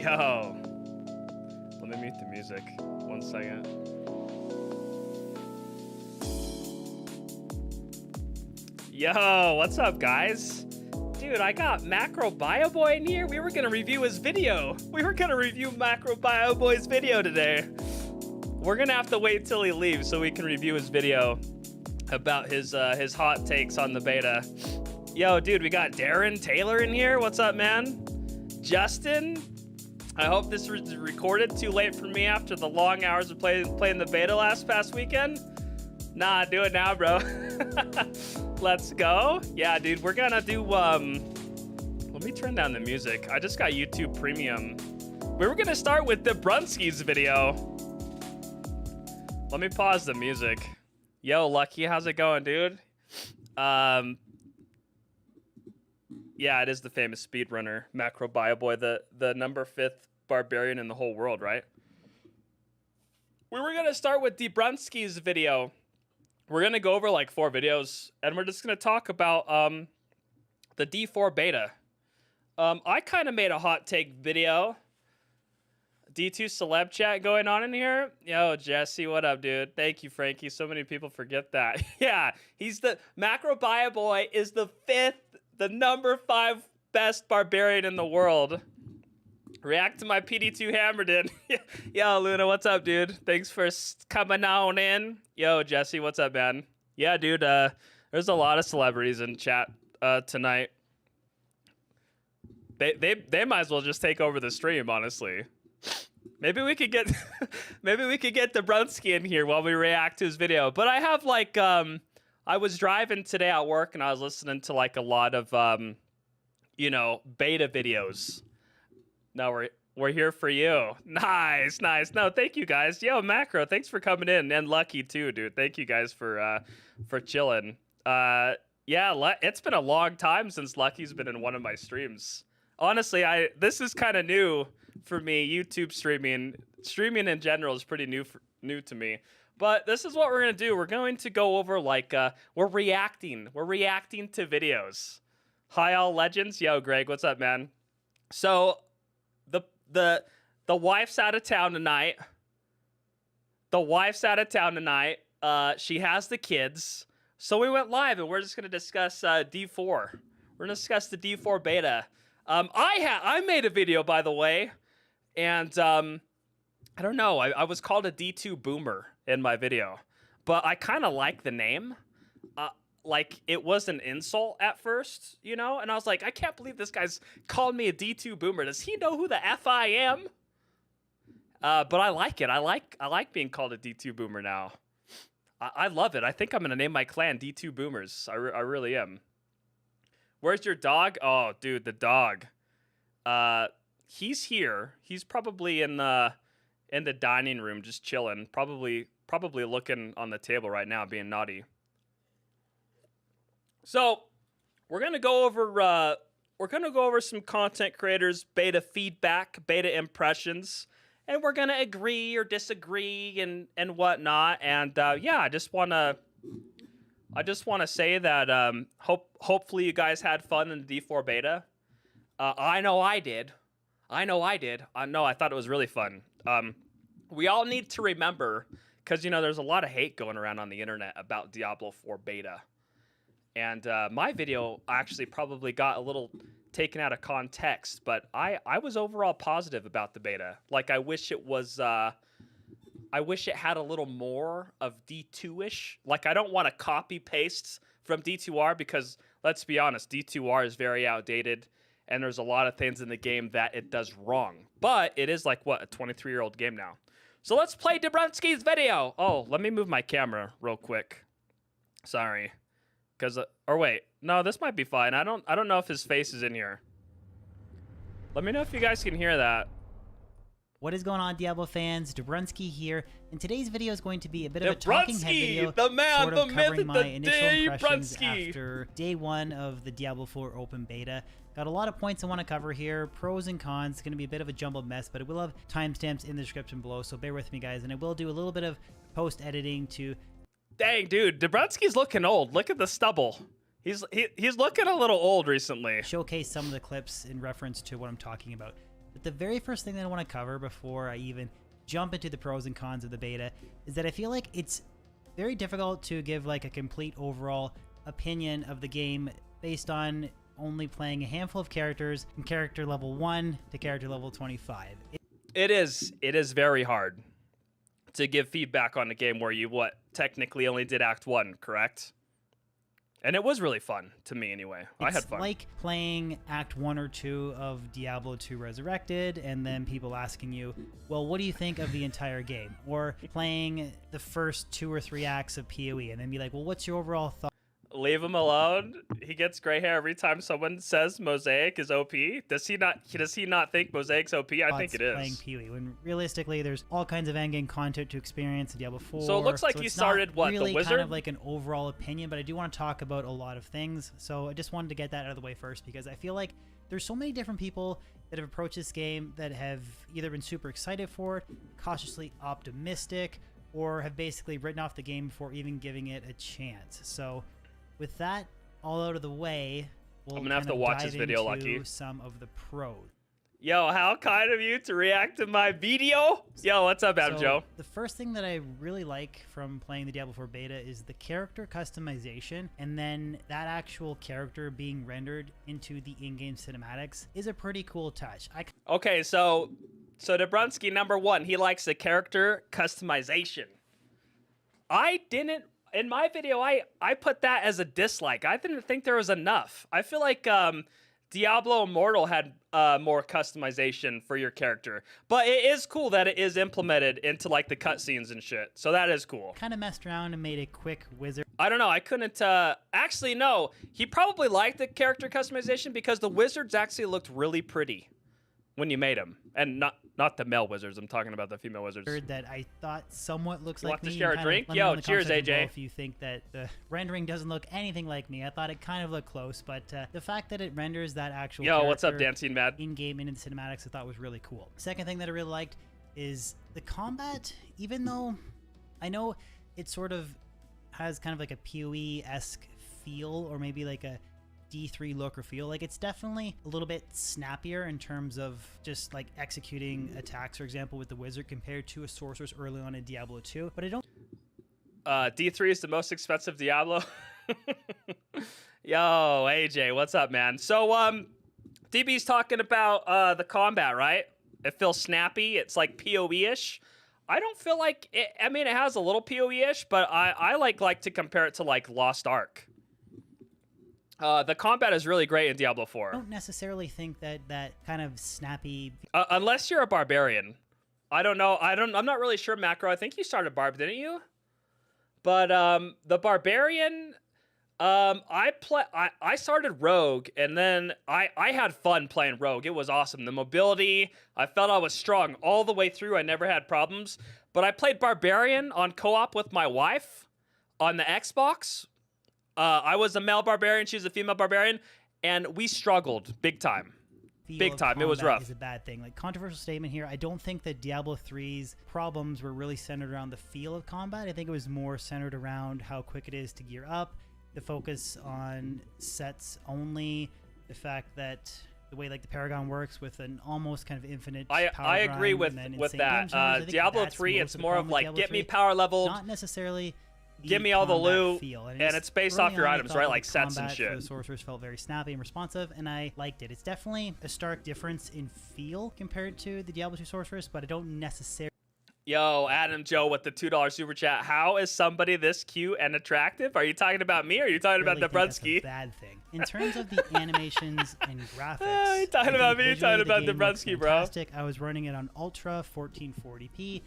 Yo. Let me mute the music. 1 second. Yo, what's up, guys? Dude, I got MacroBioBoy in here. We were gonna review his video. We were gonna review MacroBioBoy's video today. We're gonna have to wait till he leaves so we can review his video about his hot takes on the beta. Yo, dude, we got Darren Taylor in here. What's up, man? Justin. I hope this was recorded too late for me after the long hours of playing the beta past weekend. Nah, do it now, bro. Let's go. Yeah, dude, we're gonna do, let me turn down the music. I just got YouTube Premium. We were gonna start with Dubrensky's video. Let me pause the music. Yo, Lucky, how's it going, dude? Yeah, it is the famous speedrunner, MacroBioBoy, the number 5th barbarian in the whole world, right? We were gonna start with Dubrensky's video. We're gonna go over like 4 videos, and we're just gonna talk about the D4 beta. I kind of made a hot take video. D2 celeb chat going on in here. Yo, Jesse, what up, dude? Thank you, Frankie. So many people forget that. Yeah, he's the MacroBioBoy is the number 5 best barbarian in the world. React to my PD2 Hammerden. Yo, Luna, what's up, dude? Thanks for coming on in. Yo, Jesse, what's up, man? Yeah, dude, there's a lot of celebrities in chat tonight. They might as well just take over the stream, honestly. Maybe we could get Dubrensky in here while we react to his video. But I have like I was driving today at work and I was listening to like a lot of you know, beta videos. No, we're here for you. Nice. No, thank you guys. Yo, Macro, thanks for coming in, and Lucky too, dude. Thank you guys for chilling. Yeah, it's been a long time since Lucky's been in one of my streams. Honestly, this is kind of new for me. YouTube streaming in general is pretty new to me. But this is what we're gonna do. We're going to go over like we're reacting to videos. Hi, all legends. Yo, Greg, what's up, man? So the wife's out of town tonight. She has the kids. So we went live, and we're just gonna discuss D4. We're gonna discuss the D4 beta. I made a video, by the way, and I don't know. I was called a D2 boomer in my video, but I kind of like the name. Like, it was an insult at first, you know? And I was like, I can't believe this guy's called me a D2 boomer. Does he know who the F I am? But I like it. I like being called a D2 boomer now. I love it. I think I'm going to name my clan D2 boomers. I really am. Where's your dog? Oh, dude, the dog. He's here. He's probably in the dining room just chilling. Probably looking on the table right now being naughty. So, we're gonna go over some content creators' beta feedback, beta impressions, and we're gonna agree or disagree and whatnot. And yeah, I just wanna say that hopefully you guys had fun in the D4 beta. I know I did. I thought it was really fun. We all need to remember, because you know there's a lot of hate going around on the internet about Diablo 4 beta. And my video actually probably got a little taken out of context, but I was overall positive about the beta. Like, I wish it had a little more of D2-ish. Like, I don't want to copy paste from D2R because, let's be honest, D2R is very outdated, and there's a lot of things in the game that it does wrong. But it is like, what, a 23-year-old game now. So let's play Dubrensky's video. Oh, let me move my camera real quick. Sorry. Or wait, no, this might be fine. I don't know if his face is in here. Let me know if you guys can hear that. What is going on, Diablo fans? Dubrensky here, and today's video is going to be a bit of a talking head video, the man, sort of the covering myth, my the initial impressions Dubrensky. after day 1 of the Diablo 4 open beta. Got a lot of points I want to cover here, pros and cons. It's going to be a bit of a jumbled mess, but it will have timestamps in the description below, so bear with me, guys, and I will do a little bit of post-editing to... Dang, dude, Dubrensky's looking old. Look at the stubble. He's looking a little old recently. Showcase some of the clips in reference to what I'm talking about. But the very first thing that I want to cover before I even jump into the pros and cons of the beta is that I feel like it's very difficult to give like a complete overall opinion of the game based on only playing a handful of characters from character level 1 to character level 25. It is very hard to give feedback on a game where you technically only did Act 1, correct? And it was really fun to me anyway. I had fun. It's like playing Act 1 or 2 of Diablo 2 Resurrected and then people asking you, well, what do you think of the entire game? Or playing the first 2 or 3 acts of PoE and then be like, well, what's your overall thought? Leave him alone. He gets gray hair every time someone says Mosaic is OP. Does he not think Mosaic's OP? I think it is. Playing PoE when realistically there's all kinds of endgame content to experience in Diablo 4. So it looks like he started what, really the wizard? Kind of like an overall opinion, but I do want to talk about a lot of things. So I just wanted to get that out of the way first because I feel like there's so many different people that have approached this game that have either been super excited for it, cautiously optimistic, or have basically written off the game before even giving it a chance. So with that all out of the way, we'll I'm gonna have to watch this video, Lucky. Some of the pros. Yo, how kind of you to react to my video. Yo, what's up, Adam Joe? The first thing that I really like from playing the Diablo 4 beta is the character customization, and then that actual character being rendered into the in-game cinematics is a pretty cool touch. Okay, so Dubrensky, number 1, he likes the character customization. I didn't. In my video, I put that as a dislike. I didn't think there was enough. I feel like Diablo Immortal had more customization for your character. But it is cool that it is implemented into like the cutscenes and shit. So that is cool. Kind of messed around and made a quick wizard. I don't know. I couldn't... actually, no. He probably liked the character customization because the wizards actually looked really pretty when you made them. And not the male wizards. I'm talking about the female wizards. That I thought somewhat looks you like me. Want to share a drink? Yo, cheers, AJ. If you think that the rendering doesn't look anything like me, I thought it kind of looked close, but the fact that it renders that actual Yo, what's up, Dancing Mad? In-game and in the cinematics, I thought was really cool. Second thing that I really liked is the combat, even though I know it sort of has kind of like a PoE-esque feel, or maybe like a D3 look or feel. Like it's definitely a little bit snappier in terms of just like executing attacks, for example, with the wizard compared to a sorceress early on in Diablo 2. But I don't. D3 is the most expensive Diablo. Yo, AJ, what's up, man? So, DB's talking about the combat, right? It feels snappy. It's like PoE-ish. I don't feel like it. I mean, it has a little PoE-ish, but I like to compare it to like Lost Ark. The combat is really great in Diablo 4. I don't necessarily think that kind of snappy... unless you're a barbarian. I don't know. I'm not really sure, Macro. I think you started Barb, didn't you? But the barbarian... I started Rogue, and then I had fun playing Rogue. It was awesome. The mobility, I felt I was strong all the way through. I never had problems. But I played Barbarian on co-op with my wife on the Xbox. I was a male barbarian, she was a female barbarian, and we struggled big time. Big time. It was rough. Is a bad thing. Like, controversial statement here. I don't think that Diablo 3's problems were really centered around the feel of combat. I think it was more centered around how quick it is to gear up, the focus on sets only, the fact that the way like the Paragon works with an almost kind of infinite power I agree with that. Diablo 3, it's more of like, get me power leveled. Not necessarily... Give me all the loot, and it's based off your items, right? Like sets and shit. The sorcerers felt very snappy and responsive, and I liked it. It's definitely a stark difference in feel compared to the Diablo 2 sorceress, but I don't necessarily... Yo, Adam Joe with the $2 super chat. How is somebody this cute and attractive? Are you talking about me or are you talking about Dubrensky? That's a bad thing. In terms of the animations and graphics, you talking about me? You talking about Dubrensky, bro? I was running it on Ultra 1440p.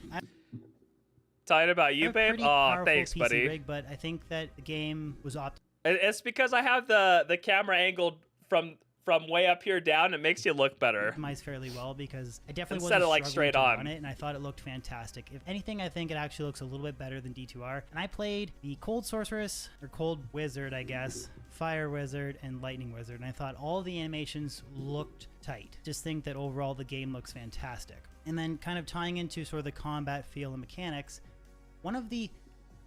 Talking about you, babe? Oh, thanks, PC buddy. Rig, but I think that the game was It's because I have the camera angled from way up here down. It makes you look better. Optimized fairly well because I definitely instead wasn't of like straight on run it, and I thought it looked fantastic. If anything, I think it actually looks a little bit better than D2R. And I played the Cold Sorceress or Cold Wizard, I guess, Fire Wizard, and Lightning Wizard, and I thought all the animations looked tight. Just think that overall the game looks fantastic. And then kind of tying into sort of the combat feel and mechanics. One of the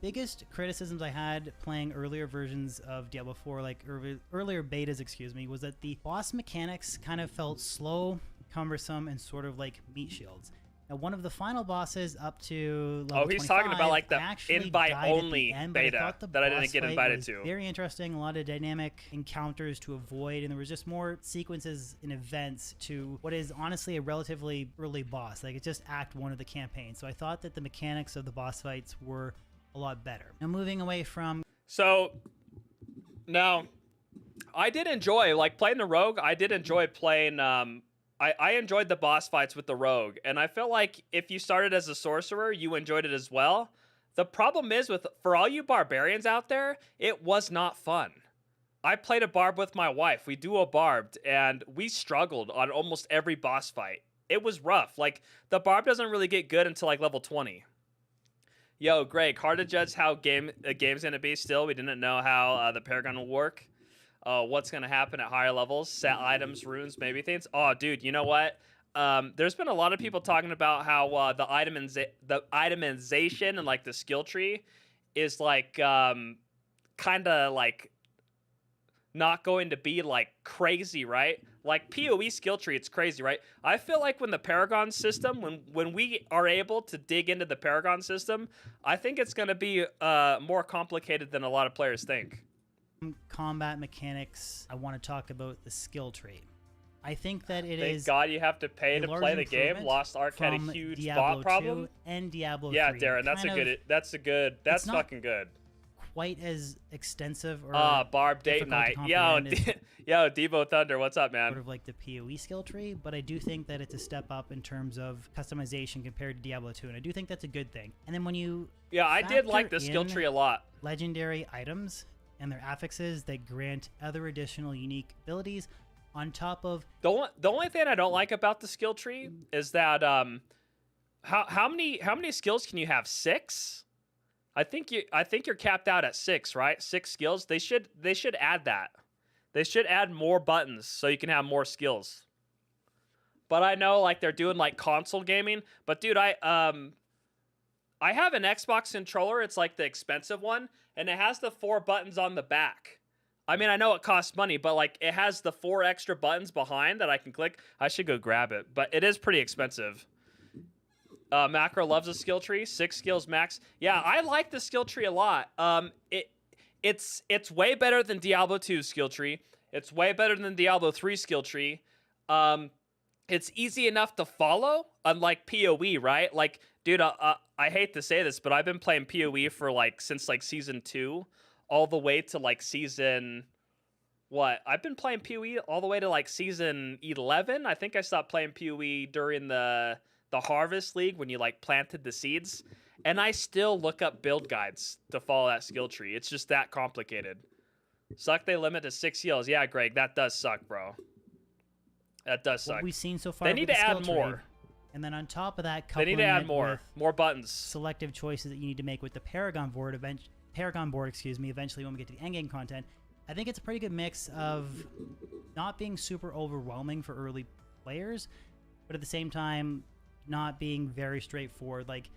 biggest criticisms I had playing earlier versions of Diablo 4, like earlier betas, excuse me, was that the boss mechanics kind of felt slow cumbersome and sort of like meat shields. Now, one of the final bosses up to level he's talking about like the I actually invite died at the only end, but I beta thought the that I boss didn't get fight invited was to. Very interesting, a lot of dynamic encounters to avoid, and there was just more sequences and events to what is honestly a relatively early boss. Like, it's just act 1 of the campaign. So I thought that the mechanics of the boss fights were a lot better. Now, moving away from... So, now, I did enjoy, like, playing the Rogue. I did enjoy playing... I enjoyed the boss fights with the Rogue, and I feel like if you started as a sorcerer, you enjoyed it as well. The problem is, for all you barbarians out there, it was not fun. I played a barb with my wife. We duo barbed, and we struggled on almost every boss fight. It was rough. Like, the barb doesn't really get good until, like, level 20. Yo, Greg, hard to judge how a game's going to be still. We didn't know how the Paragon will work. What's going to happen at higher levels, set items, runes, maybe things. Oh, dude, you know what? There's been a lot of people talking about how the itemization and like the skill tree is like kind of like not going to be like crazy, right? Like PoE skill tree, it's crazy, right? I feel like when the Paragon system, when we are able to dig into the Paragon system, I think it's going to be more complicated than a lot of players think. Combat mechanics, I want to talk about the skill tree. I think that it Thank is God you have to pay to play the game. Lost Ark had a huge bot problem. 2 and Diablo yeah, 3. Darren, that's fucking good. Quite as extensive or Barb Date Night. Yo, yo, Devo Thunder, what's up, man? Sort of like the PoE skill tree, but I do think that it's a step up in terms of customization compared to Diablo 2, and I do think that's a good thing. And then when you I did like the skill tree a lot. Legendary items and their affixes that grant other additional unique abilities on top of... The only thing I don't like about the skill tree is that how many skills can you have? 6? I think you're capped out at 6, right? 6 skills. They should add that. They should add more buttons so you can have more skills. But I know like they're doing like console gaming, but dude, I have an Xbox controller. It's like the expensive one, and it has the 4 buttons on the back. I mean, I know it costs money, but like it has the 4 extra buttons behind that I can click. I should go grab it, but it is pretty expensive. Macro loves a skill tree, 6 skills max. Yeah, I like the skill tree a lot. It's way better than Diablo 2's skill tree. It's way better than Diablo 3 skill tree. It's easy enough to follow, unlike PoE, right? Like, dude, I hate to say this, but I've been playing PoE for like since like season 2, all the way to like season what? I've been playing PoE all the way to like season 11. I think I stopped playing PoE during the Harvest League when you like planted the seeds, and I still look up build guides to follow that skill tree. It's just that complicated. Suck they limit to 6 heals. Yeah, Greg, that does suck, bro. That does suck. What we've seen so far. They need to add more. And then on top of that, they need to add more buttons. Selective choices that you need to make with the Paragon board. Eventually when we get to the endgame content. I think it's a pretty good mix of not being super overwhelming for early players, but at the same time not being very straightforward. Like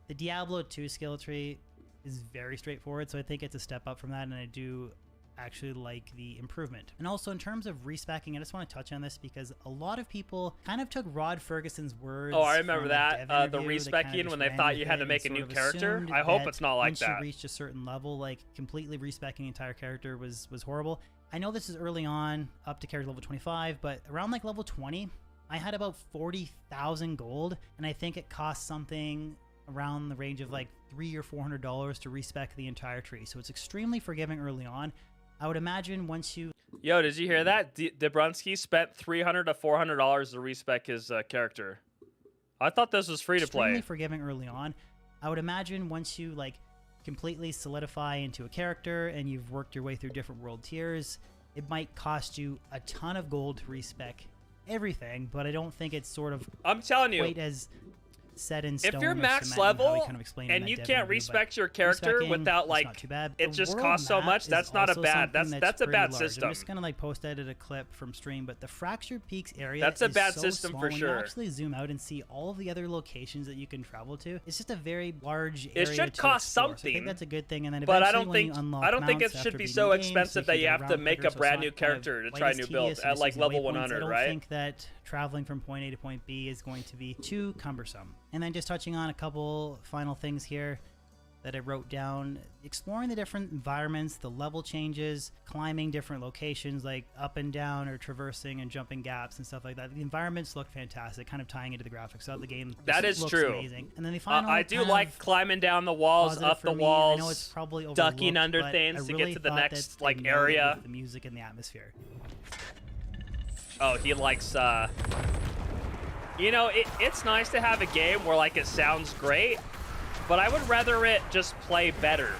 the Diablo 2 skill tree is very straightforward, so I think it's a step up from that, and I do actually like the improvement. And also in terms of respecking, I just want to touch on this because a lot of people kind of took Rod Ferguson's words. Oh, I remember that. The respecking when they thought you had to make a new character. I hope it's not like that. Once you reached a certain level, like completely respecking the entire character was horrible. I know this is early on, up to character level 25, but around like level 20, I had about 40,000 gold, and I think it cost something around the range of like $300 or $400 to respec the entire tree. So it's extremely forgiving early on. I would imagine once you... Yo, did you hear that? Dubrensky spent $300 to $400 to respec his character. I thought this was free to play. Extremely forgiving early on. I would imagine once you like completely solidify into a character and you've worked your way through different world tiers, it might cost you a ton of gold to respec everything, but I don't think it's sort of... I'm telling you, quite as set in stone. If you're or max cement, how we level kind of explained in and that you dev can't interview, but respect your character respecing without is like not too bad. it The just world costs so map much, is that's not a also bad something that's a pretty bad large. system. I'm just gonna like post edit a clip from stream, but the Fractured Peaks area That's a is bad so system small. for When sure. you actually zoom out and see all of the other locations that you can travel to, it's just a very large area. It should to cost explore. So I something, think that's a good thing. And then but eventually I don't think it should be so expensive that you have to make a brand new character to try a new build at like level 100, right? I don't think that traveling from point A to point B is going to be too cumbersome. And then just touching on a couple final things here that I wrote down, exploring the different environments, the level changes, climbing different locations like up and down or traversing and jumping gaps and stuff like that. The environments look fantastic, kind of tying into the graphics of the game. That is looks true. Amazing. And then the final I do like climbing down the walls, up the I know walls, it's probably ducking overlooked, under but things I to really get to the thought next that they like nailed it area. with the music and the atmosphere. Oh, he likes you know, it's nice to have a game where like it sounds great, but I would rather it just play better.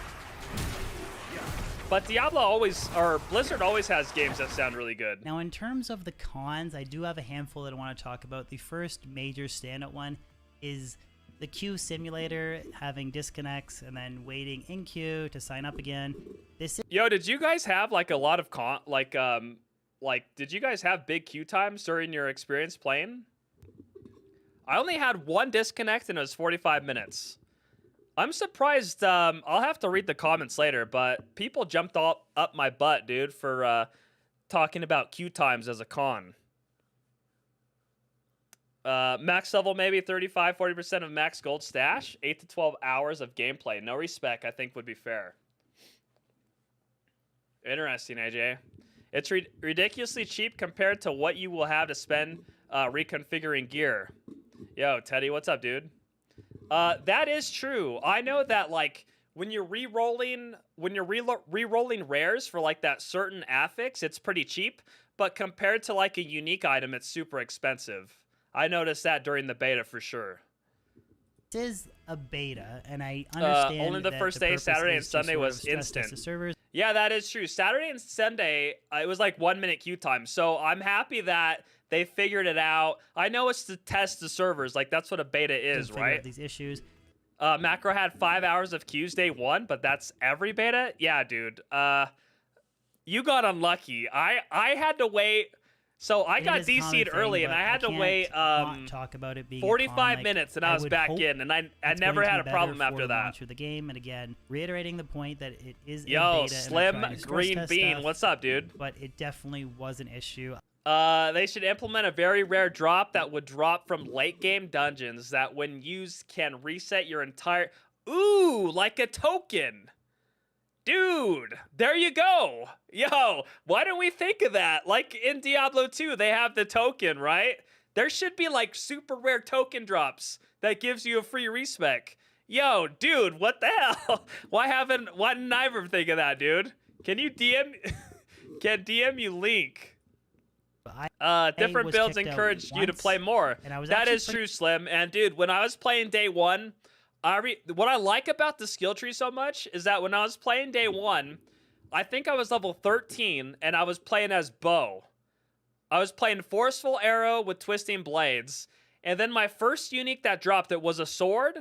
But Diablo always, or Blizzard always has games that sound really good. Now, in terms of the cons, I do have a handful that I want to talk about. The first major standout one is the queue simulator, having disconnects and then waiting in queue to sign up again. Yo, did you guys have like a lot of did you guys have big queue times during your experience playing? I only had one disconnect and it was 45 minutes. I'm surprised. I'll have to read the comments later, but people jumped up my butt, dude, for talking about queue times as a con. Max level maybe 35-40% of max gold stash, 8 to 12 hours of gameplay. No respec, I think would be fair. Interesting, AJ. It's ridiculously cheap compared to what you will have to spend reconfiguring gear. Yo, Teddy, what's up, dude? That is true. I know that like when you're re-rolling rares for like that certain affix, it's pretty cheap, but compared to like a unique item, it's super expensive. I noticed that during the beta for sure. This is a beta, and I understand only the first day, Saturday and Sunday was instant. Yeah, that is true. Saturday and Sunday, it was like 1 minute queue time. So I'm happy that they figured it out. I know it's to test the servers. Like, that's what a beta is, right? These issues. Macro had 5 hours of queues day 1, but that's every beta? Yeah, dude. You got unlucky. I had to wait. So I got DC'd early, and I had to wait talk about it being 45 minutes, and I was back in, and I never had a problem after that. Through the game, and again, reiterating the point that it is Yo, a beta Slim Green Bean, stuff, what's up, dude? But it definitely was an issue. They should implement a very rare drop that would drop from late game dungeons that when used can reset your entire... Ooh, like a token. Dude, there you go. Yo, why don't we think of that? Like in Diablo 2, they have the token, right? There should be like super rare token drops that gives you a free respec. Yo, dude, what the hell? Why didn't I ever think of that, dude? Can you DM... Can DM you Link? Different builds encouraged you to play more. That is true, Slim. And dude, when I was playing day 1, what I like about the skill tree so much is that when I was playing day 1, I think I was level 13, and I was playing as Bow. I was playing Forceful Arrow with Twisting Blades, and then my first unique that dropped, it was a sword.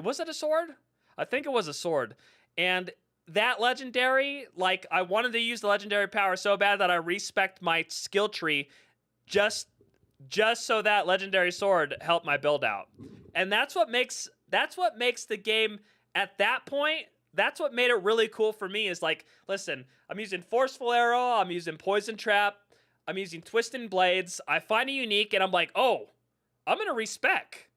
Was it a sword? I think it was a sword. And that legendary, like, I wanted to use the legendary power so bad that I respect my skill tree just so that legendary sword helped my build out. And that's what makes the game at that point, that's what made it really cool for me is like, listen, I'm using Forceful Arrow, I'm using Poison Trap, I'm using Twisting Blades, I find a unique, and I'm like, oh, I'm going to respec.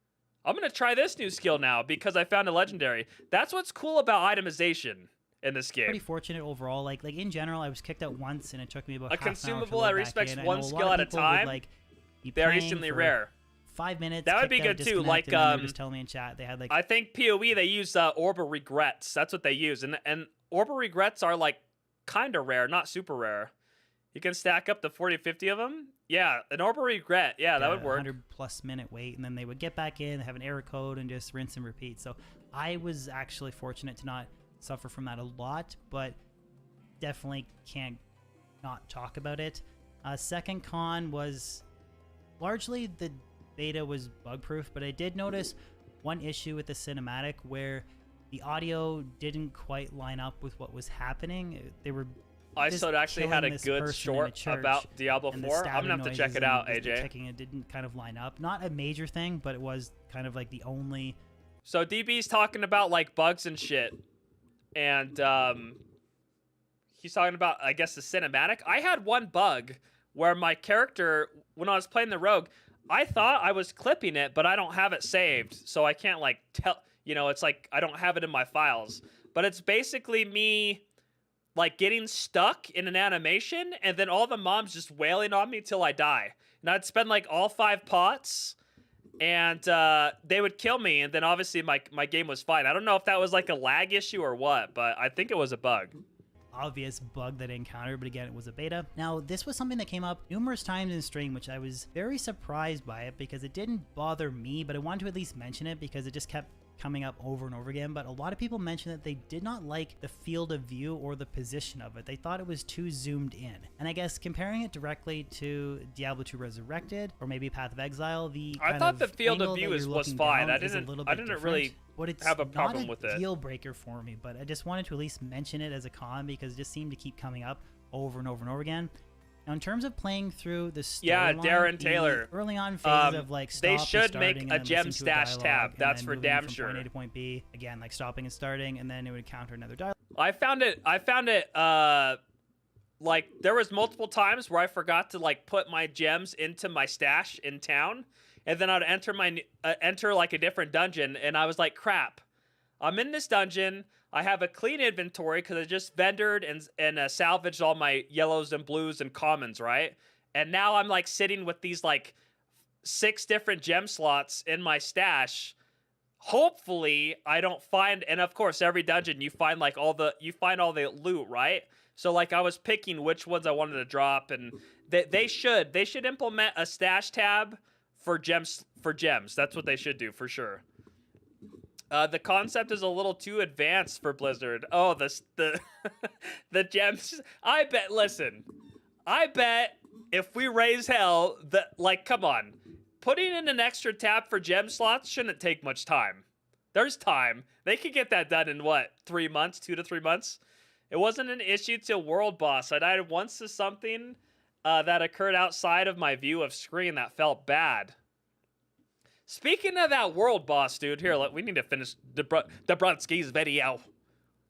I'm going to try this new skill now because I found a legendary. That's what's cool about itemization in this game. Pretty fortunate overall. Like in general, I was kicked out once, and it took me about a half an hour consumable to that load respects back in. one skill at a time. They're instantly rare. 5 minutes. That would be good too. Like just tell me in chat they had like. I think PoE they use Orb of Regrets. That's what they use, and Orb of Regrets are like kind of rare, not super rare. You can stack up to 40-50 of them. Yeah, an Orb of Regret. Yeah, that would work. 100+ minute wait, and then they would get back in, have an error code, and just rinse and repeat. So I was actually fortunate to not suffer from that a lot, but definitely can't not talk about it. Second con was largely the beta was bug proof, but I did notice one issue with the cinematic where the audio didn't quite line up with what was happening. They were ISO actually had a good short about Diablo 4. I'm gonna have to check it out, AJ. Checking it didn't kind of line up. Not a major thing, but it was kind of like the only. So DB's talking about like bugs and shit, and he's talking about, I guess, the cinematic. I had one bug where my character, when I was playing the rogue, I thought I was clipping it, but I don't have it saved, so I can't like tell. You know, it's like I don't have it in my files, but it's basically me like getting stuck in an animation and then all the mobs just wailing on me till I die. And I'd spend like all 5 pots and they would kill me, and then obviously my game was fine. I don't know if that was like a lag issue or what, but I think it was a bug. Obvious bug that I encountered, but again, it was a beta. Now, this was something that came up numerous times in stream, which I was very surprised by it because it didn't bother me, but I wanted to at least mention it because it just kept coming up over and over again. But a lot of people mentioned that they did not like the field of view or the position of it. They thought it was too zoomed in. And I guess comparing it directly to Diablo 2 Resurrected or maybe Path of Exile, I thought the field of view was fine. I didn't really have a problem with it. It's not a deal breaker for me, but I just wanted to at least mention it as a con because it just seemed to keep coming up over and over and over again. Now, in terms of playing through the storyline, Darren Taylor, early on phases of like they should make a gem stash tab. That's for damn sure. Point A to point B, again, like stopping and starting, and then it would encounter another dialogue. I found it. Like there was multiple times where I forgot to like put my gems into my stash in town, and then I'd enter like a different dungeon, and I was like, crap, I'm in this dungeon. I have a clean inventory because I just vendored and salvaged all my yellows and blues and commons, right? And now I'm like sitting with these like 6 different gem slots in my stash. Hopefully I don't find, and of course every dungeon you find like all the loot, right? So like I was picking which ones I wanted to drop, and they should implement a stash tab for gems. That's what they should do for sure. The concept is a little too advanced for Blizzard. Oh, the gems. I bet if we raise hell, come on. Putting in an extra tab for gem slots shouldn't take much time. There's time. They could get that done in what, 3 months, 2 to 3 months? It wasn't an issue till World Boss. I died once to something that occurred outside of my view of screen that felt bad. Speaking of that World Boss, dude, here, we need to finish Dubrensky's video.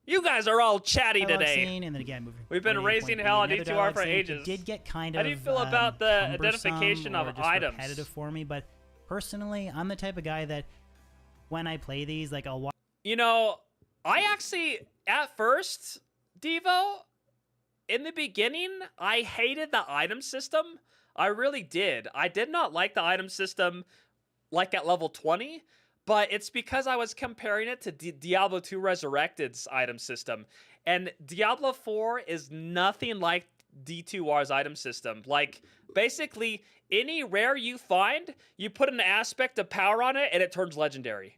You guys are all chatty today. Scene, and then again, we've been raising hell on D2R for ages. It did get kind of How do you feel about the identification of items? Repetitive for me, but personally, I'm the type of guy that when I play these, like I'll watch. You know, I actually, at first, Devo, in the beginning, I hated the item system. I really did. I did not like the item system like at level 20, but it's because I was comparing it to Diablo 2 Resurrected's item system. And Diablo 4 is nothing like D2R's item system. Like, basically, any rare you find, you put an aspect of power on it, and it turns legendary.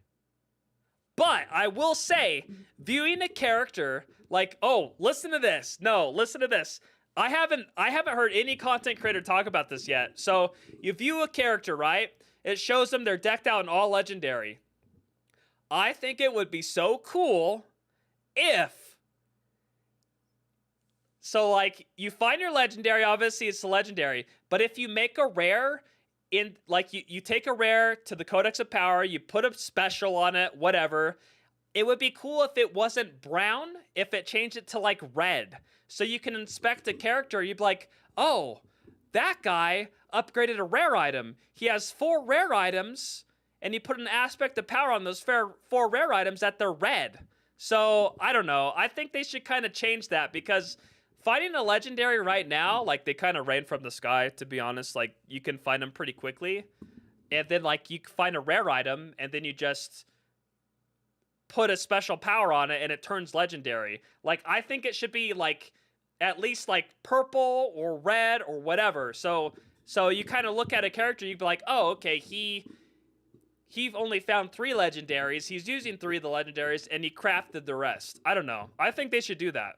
But I will say, viewing a character like, oh, listen to this. No, listen to this. I haven't heard any content creator talk about this yet. So you view a character, right? It shows them they're decked out in all legendary. I think it would be so cool if... So, like, you find your legendary, obviously it's a legendary, but if you make a rare, you take a rare to the Codex of Power, you put a special on it, whatever, it would be cool if it wasn't brown, if it changed it to, like, red. So you can inspect a character, you'd be like, oh, that guy upgraded a rare item. He has 4 rare items, and you put an aspect of power on those 4 rare items that they're red. So, I don't know. I think they should kind of change that, because finding a legendary right now, like, they kind of rain from the sky, to be honest. Like, you can find them pretty quickly. And then, like, you find a rare item, and then you just put a special power on it, and it turns legendary. Like, I think it should be, like, at least, like, purple or red or whatever. So you kind of look at a character, you'd be like, oh, okay, he only found 3 legendaries. He's using 3 of the legendaries, and he crafted the rest. I don't know. I think they should do that.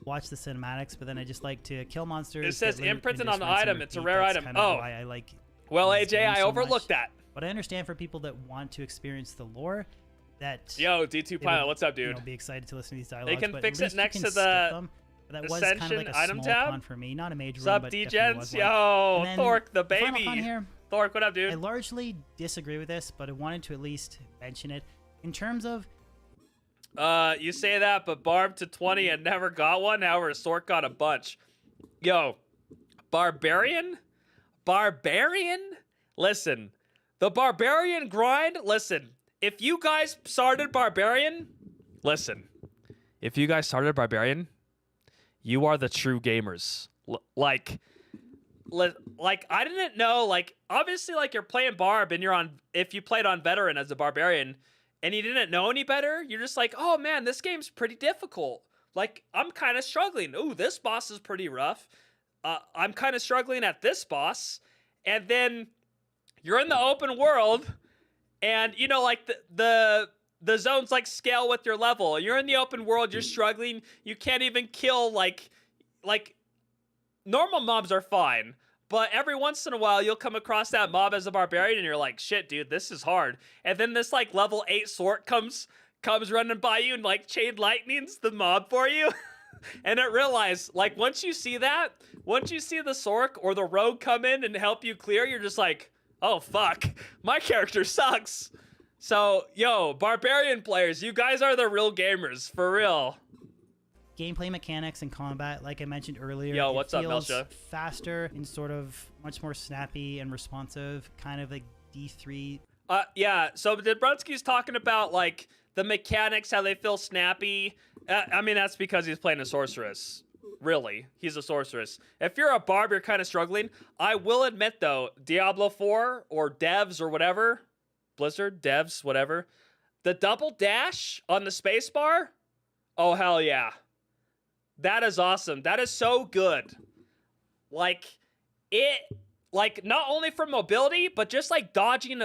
Watch the cinematics, but then I just like to kill monsters. It says imprinted on the item. It's a rare item. Kind of why I like. Well, AJ, I overlooked that. But I understand for people that want to experience the lore, that Yo, D2 Pilot, what's up, dude? Be excited to listen to these They dialogues. can but fix at it least next you to can skip the them. But that was kind of Ascension like a item small tab. con for me, not a major Sup, one, but D-Gens? definitely was one. Yo, And then Thork, the final baby. con here, Thork, what up, I dude? largely disagree with this, but I wanted to at least mention it. In terms of You say that, but Barb to 20 and never got one. However, Sork got a bunch. Yo, Barbarian? Listen, the Barbarian grind, listen. If you guys started Barbarian, you are the true gamers. Like I didn't know, like, obviously, like, you're playing Barb and if you played on Veteran as a Barbarian and you didn't know any better, you're just like, oh man, this game's pretty difficult. Like, I'm kind of struggling. Ooh, this boss is pretty rough. I'm kind of struggling at this boss. And then you're in the open world and, you know, like, the zones, like, scale with your level. You're in the open world, you're struggling. You can't even kill, like, normal mobs are fine, but every once in a while you'll come across that mob as a barbarian and you're like, shit, dude, this is hard. And then this, like, level 8 Sork comes running by you and, like, chain lightnings the mob for you. And it realized, like, once you see the Sork or the rogue come in and help you clear, you're just like, oh fuck, my character sucks. So, yo, Barbarian players, you guys are the real gamers, for real. gameplay mechanics and combat, like I mentioned earlier, Yo, what's up, feels Melsha? faster and sort of much more snappy and responsive, kind of like D3. Yeah, so Dubrensky's talking about, like, the mechanics, how they feel snappy. I mean, that's because he's playing a sorceress. Really, he's a sorceress. If you're a barb, you're kind of struggling. I will admit, though, Diablo 4 or devs or whatever, Blizzard, devs, whatever, the double dash on the spacebar, oh, hell yeah. That is awesome. That is so good. Like, not only for mobility, but just, like, dodging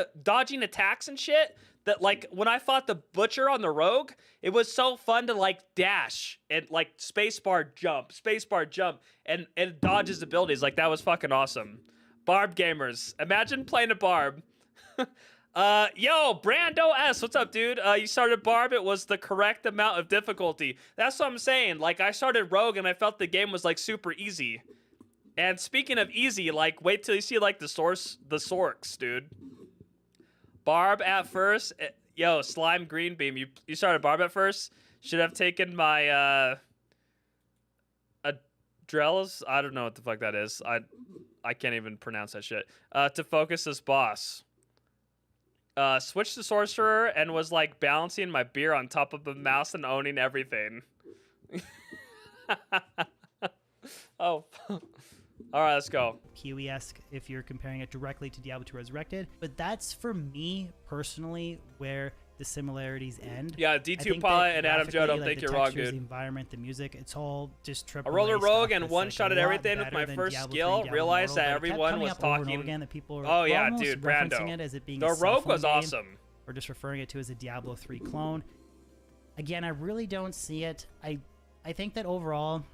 attacks and shit. That, like, when I fought the Butcher on the Rogue, it was so fun to, like, dash and, like, spacebar jump, and dodge his abilities. Like, that was fucking awesome. Barb gamers. Imagine playing a Barb. Yo, Brando S, what's up, dude? You started Barb, it was the correct amount of difficulty. That's what I'm saying. Like, I started Rogue, and I felt the game was, like, super easy. And speaking of easy, like, wait till you see, like, the Sorks, dude. Barb at first. Yo, Slime Green Beam. You started Barb at first? Should have taken my, Adrellas? I don't know what the fuck that is. I can't even pronounce that shit. To focus this boss. Switched to Sorcerer and was, like, balancing my beer on top of the mouse and owning everything. Oh. Alright, let's go. PoE-esque if you're comparing it directly to Diablo 2 Resurrected. But that's, for me, personally, where the similarities end. Yeah, D2 Pilot and Adam Joe, don't think you're wrong, dude. The environment, the music, it's all just triple. I rolled a Rogue and one-shotted everything with my first skill. Realized that everyone was talking. Again, that people are oh yeah, dude, Brando. It as it being the Rogue was awesome. Or just referring it to as a Diablo 3 clone. Again, I really don't see it. I think that overall,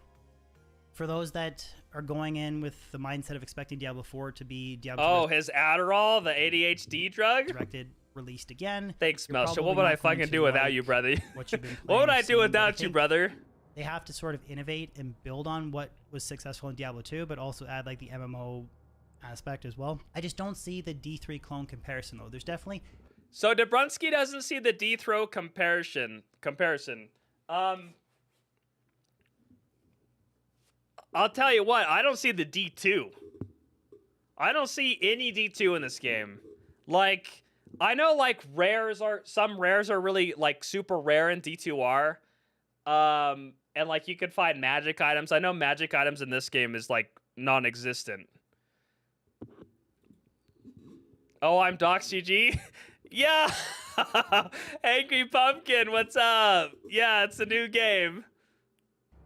for those that are going in with the mindset of expecting Diablo 4 to be Diablo 2 his Adderall, the ADHD drug? Directed, released again. Thanks, Melsha. What would I fucking do without you, brother? What you've been playing, what would I do without you, brother? They have to sort of innovate and build on what was successful in Diablo 2, but also add, like, the MMO aspect as well. I just don't see the D3 clone comparison, though. There's definitely... So Dubrensky doesn't see the D-throw comparison. I'll tell you what, I don't see the D2. I don't see any D2 in this game. Like, I know, like, some rares are really, like, super rare in D2R. And, like, you could find magic items. I know magic items in this game is, like, non-existent. Oh, I'm DocsGG? Yeah! Angry Pumpkin, what's up? Yeah, it's a new game.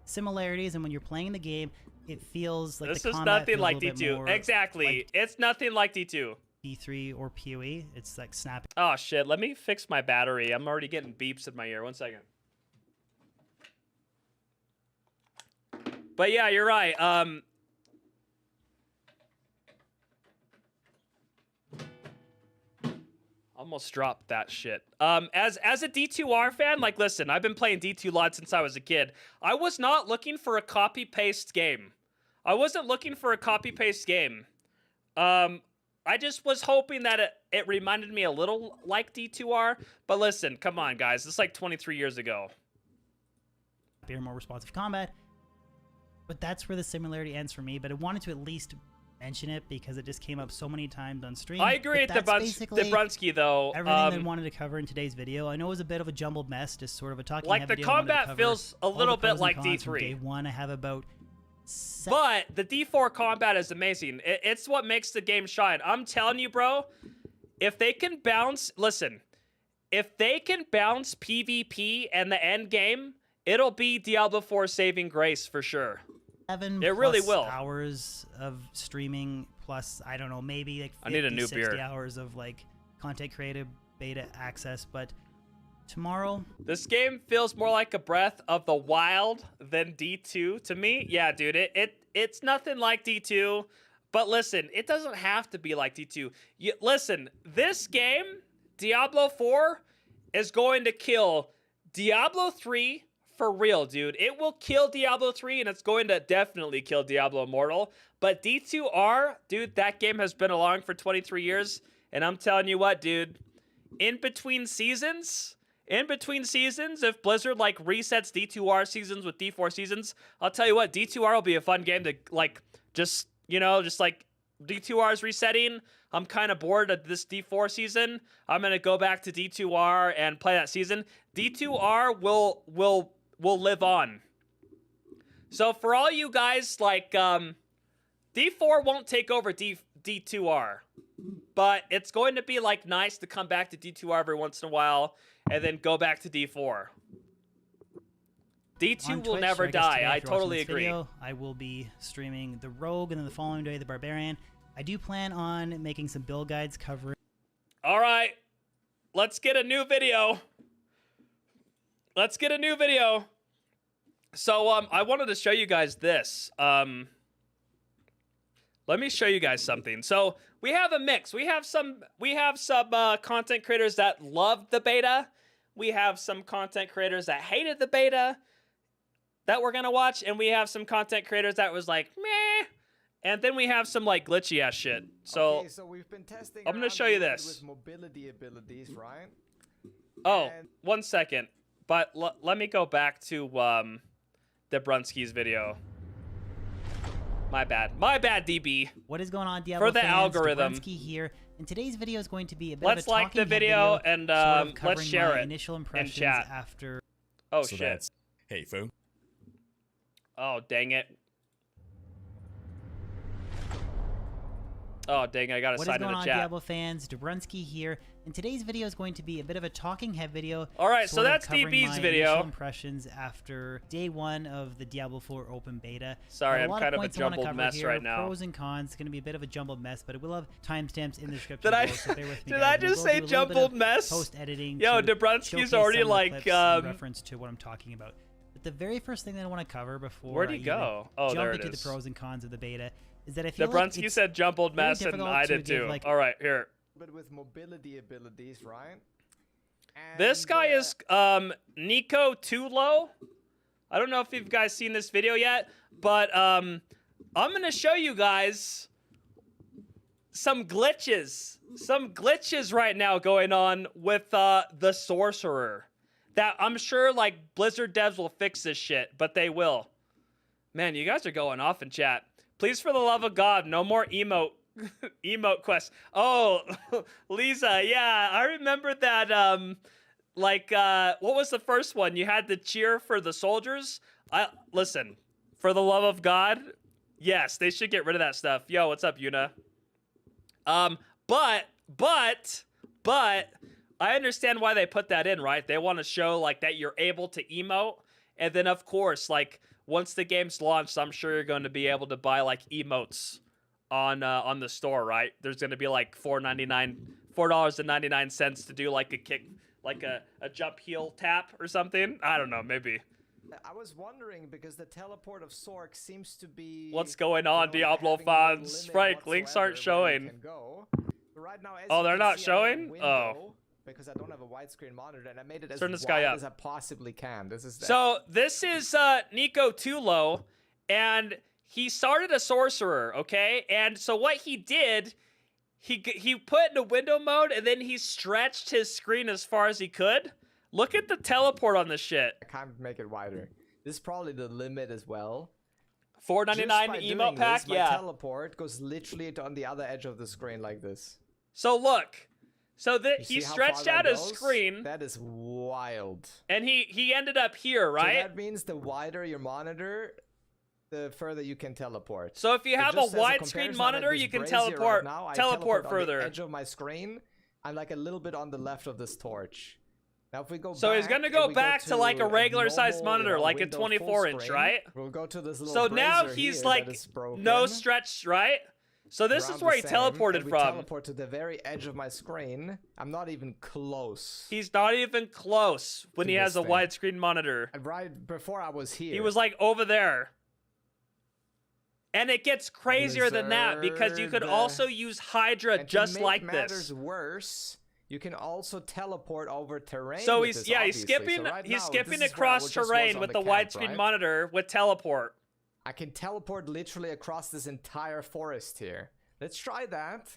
Similarities, and when you're playing the game, it feels like this the is combat nothing feels like a little bit D2. more Exactly. like it's nothing like D2. D3 or PoE. It's like snappy. Oh shit, let me fix my battery. I'm already getting beeps in my ear. 1 second. But yeah, you're right. Almost dropped that shit. As a D2R fan, like, listen, I've been playing D2 a lot since I was a kid. I was not looking for a copy-paste game. I wasn't looking for a copy-paste game. I just was hoping that it reminded me a little like D2R. But listen, come on, guys. This is like 23 years ago. More responsive combat. But that's where the similarity ends for me. But I wanted to at least mention it because it just came up so many times on stream. I agree with Dubrensky, though. Everything that I wanted to cover in today's video. I know it was a bit of a jumbled mess, just sort of a talking like the combat feels a little bit like D3. Day one, I have about. But the D4 combat is amazing. It's what makes the game shine. I'm telling you, bro. If they can bounce, listen. If they can bounce PvP and the end game, it'll be Diablo 4 saving grace for sure. It really will. Hours of streaming plus, I don't know, maybe like 50, I need a new 60 beer. Hours of like content creative beta access. But tomorrow, this game feels more like a Breath of the Wild than D2 to me. Yeah, dude, it's nothing like D2. But listen, it doesn't have to be like D2. Listen, this game, Diablo 4, is going to kill Diablo 3 for real, dude. It will kill Diablo 3, and it's going to definitely kill Diablo Immortal. But D2R, dude, that game has been along for 23 years. And I'm telling you what, dude, in between seasons, if Blizzard, like, resets D2R seasons with D4 seasons, I'll tell you what, D2R will be a fun game to, like, just, you know, just, like, D2R is resetting. I'm kind of bored of this D4 season. I'm going to go back to D2R and play that season. D2R will live on. So for all you guys, like, D4 won't take over D2R. But it's going to be, like, nice to come back to D2R every once in a while and then go back to D4. D2 will never die. I totally agree. I will be streaming the Rogue and then the following day the Barbarian. I do plan on making some build guides covering. All right. Let's get a new video. So, I wanted to show you guys this. Let me show you guys something. So, we have a mix. We have some content creators that loved the beta. We have some content creators that hated the beta that we're going to watch. And we have some content creators that was like, meh. And then we have some, like, glitchy ass shit. So, okay, so we've been testing I'm going to show you this. With mobility abilities, right? Oh, 1 second. But let me go back to Dubrensky's video. My bad, DB. What is going on, Diablo for the fans? algorithm? Dubrensky here, and today's video is going to be a bit Let's of a like the video and let's share it initial impressions in chat. After. Oh so shit! Hey, foo. Oh dang it! Oh dang it! I gotta sign in the chat. What is going on, Diablo fans? Dubrensky here. And today's video is going to be a bit of a talking head video. All right, so that's DB's video. Impressions after day one of the Diablo 4 open beta. Sorry, I'm kind of a jumbled mess here. right now. Pros and cons. It's going to be a bit of a jumbled mess, but we will have timestamps in the description. So did I just say jumbled mess? Post editing. Yo, Dubrensky's already like reference to what I'm talking about. But the very first thing that I want to cover before where'd he go? Oh, there it into is. the pros and cons of the beta is that I feel Dubrensky like it's said jumbled mess, and I did too. All right, here. But with mobility abilities, right? And, this guy is NicoTulo. I don't know if you guys seen this video yet, but I'm gonna show you guys some glitches right now going on with the sorcerer. That I'm sure like Blizzard devs will fix this shit, but they will. Man, you guys are going off in chat. Please, for the love of God, no more emote quest. Oh, Lisa, yeah, I remember that. What was the first one? You had to cheer for the soldiers. Listen, for the love of God, yes, they should get rid of that stuff. Yo, what's up, Yuna? But I understand why they put that in, right? They want to show like that you're able to emote, and then of course, like once the game's launched, I'm sure you're going to be able to buy like emotes on the store, right? There's going to be like $4.99 to do like a kick, like a jump heel tap or something. I don't know, maybe. I was wondering because the teleport of Sork seems to be. What's going on, Diablo fans? Frank, links aren't showing. Right now, as Oh, you they're can not see, I'm in a showing? window because I don't have a widescreen monitor, and I made it as Turn this wide guy up. as I possibly can. This is So this is NicoTulo, and he started a sorcerer, okay? And so what he did, he put into window mode, and then he stretched his screen as far as he could. Look at the teleport on this shit. I can't make it wider. This is probably the limit as well. $4.99 emote pack, my yeah. teleport goes literally on the other edge of the screen like this. So look, so that You he see how stretched far out that his goes? screen, That is wild. and he ended up here, So right? that means the wider your monitor, the further you can teleport. So if you have a just as widescreen comparison, monitor, I'm at you this can brazier teleport right now. I teleport on further. the edge of my screen. I'm like a little bit on the left of this torch. Now if we go So back, he's gonna and go we back to like a regular sized normal, monitor, like a window 24 inch, full screen, right? We'll go to this little So now brazier he's here like that is broken. no stretch, right? So this Around is where the he same, teleported and we from. teleport to the very edge of my screen. I'm not even close. He's not even close when To he has this a thing. widescreen monitor. And right before I was here. He was like over there. And it gets crazier than that because you could Blizzard. also use Hydra And just to make like matters this. worse, you can also teleport over terrain. So with he's this, he's obviously. skipping So right he's now, skipping this is where I across just was terrain on with the camp, widescreen right? monitor with teleport. I can teleport literally across this entire forest here. Let's try that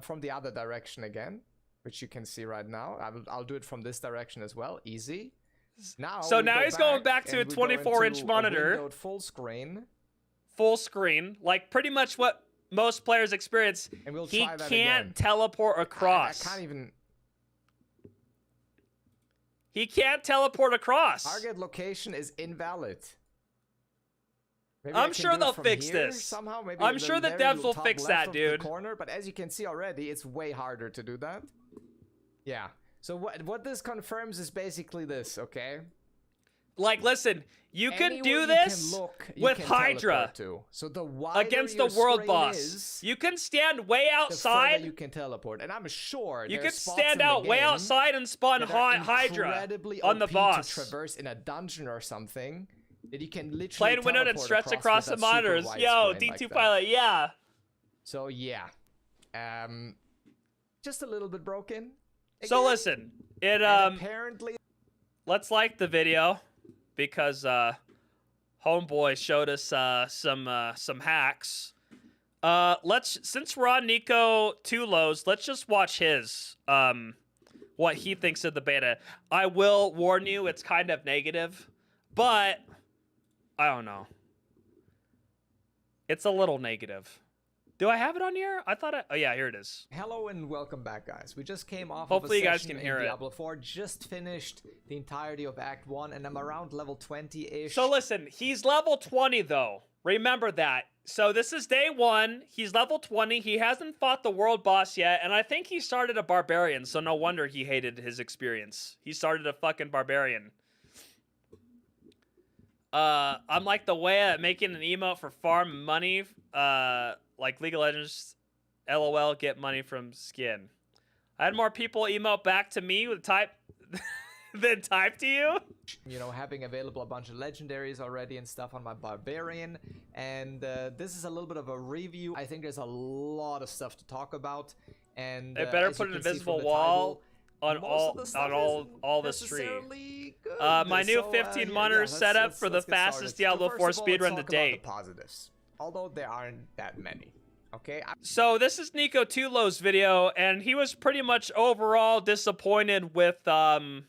from the other direction again, which you can see right now. I'll do it from this direction as well. Easy. Now. So we now go he's going back to and a we go 24-inch into a monitor. windowed full screen, Full screen, like pretty much what most players experience. and we'll He try that can't again. teleport across. I can't even. He can't teleport across. Target location is invalid. Maybe I I'm can sure do it they'll from fix here this. Somehow. Maybe I'm sure the very devs will top fix left that, of the dude. corner, but as you can see already, it's way harder to do that. Yeah. So what this confirms is basically this, okay? Like, listen, you can Anywhere do you this can look, you with can Hydra teleport to. So the wider against your the world screen boss. is, You can stand way the further outside. you can teleport, and I'm sure You there are can spots stand in the out way game outside and spawn that are Hydra incredibly on the OP boss. to traverse in a dungeon or something. That you can literally Playing windowed and teleport stretch across the with a super monitors. wide Yo, screen D2 like that. Pilot, yeah. So yeah, just a little bit broken. So Again, listen, it and apparently let's like the video because Homeboy showed us some hacks. Since we're on NicoTulo's, let's just watch his what he thinks of the beta. I will warn you, it's kind of negative, but I don't know. It's a little negative. Do I have it on here? I thought oh yeah, here it is. hello and welcome back, guys. We just came off Hopefully of you a guys session can hear in it. Diablo 4, just finished the entirety of Act 1, and I'm around level 20-ish. So listen, he's level 20 though. Remember that. So this is day 1. He's level 20. He hasn't fought the world boss yet, and I think he started a barbarian, so no wonder he hated his experience. He started a fucking barbarian. I'm like the way at making an emote for farm money, like League of Legends, LOL, get money from skin. I had more people emote back to me with type than type to you. You know, having available a bunch of legendaries already and stuff on my barbarian, and this is a little bit of a review. I think there's a lot of stuff to talk about, and They better as you put an can see invisible from the wall title, on most of the stuff all isn't the tree. necessarily good. My new So, 15 yeah, monitor let's- setup let's- for the let's get fastest started. Diablo So 4 first of all, speedrun let's to talk about date. the positives, although there aren't that many. Okay, So this is NicoTulo's video, and he was pretty much overall disappointed with the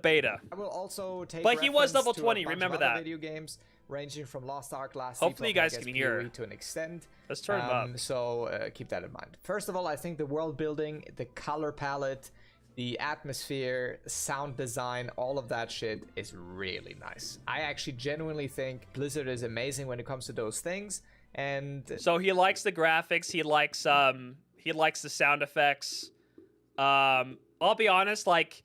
beta. I will also take But he was reference level to 20, a bunch remember of other that. video games ranging from Lost Ark, Last Hopefully you Seed, guys I guess can hear. PoE to an extent. Let's turn him up. So keep that in mind. First of all, I think the world building, the color palette, the atmosphere, sound design, all of that shit is really nice. I actually genuinely think Blizzard is amazing when it comes to those things. And So he likes the graphics. He likes the sound effects. I'll be honest, like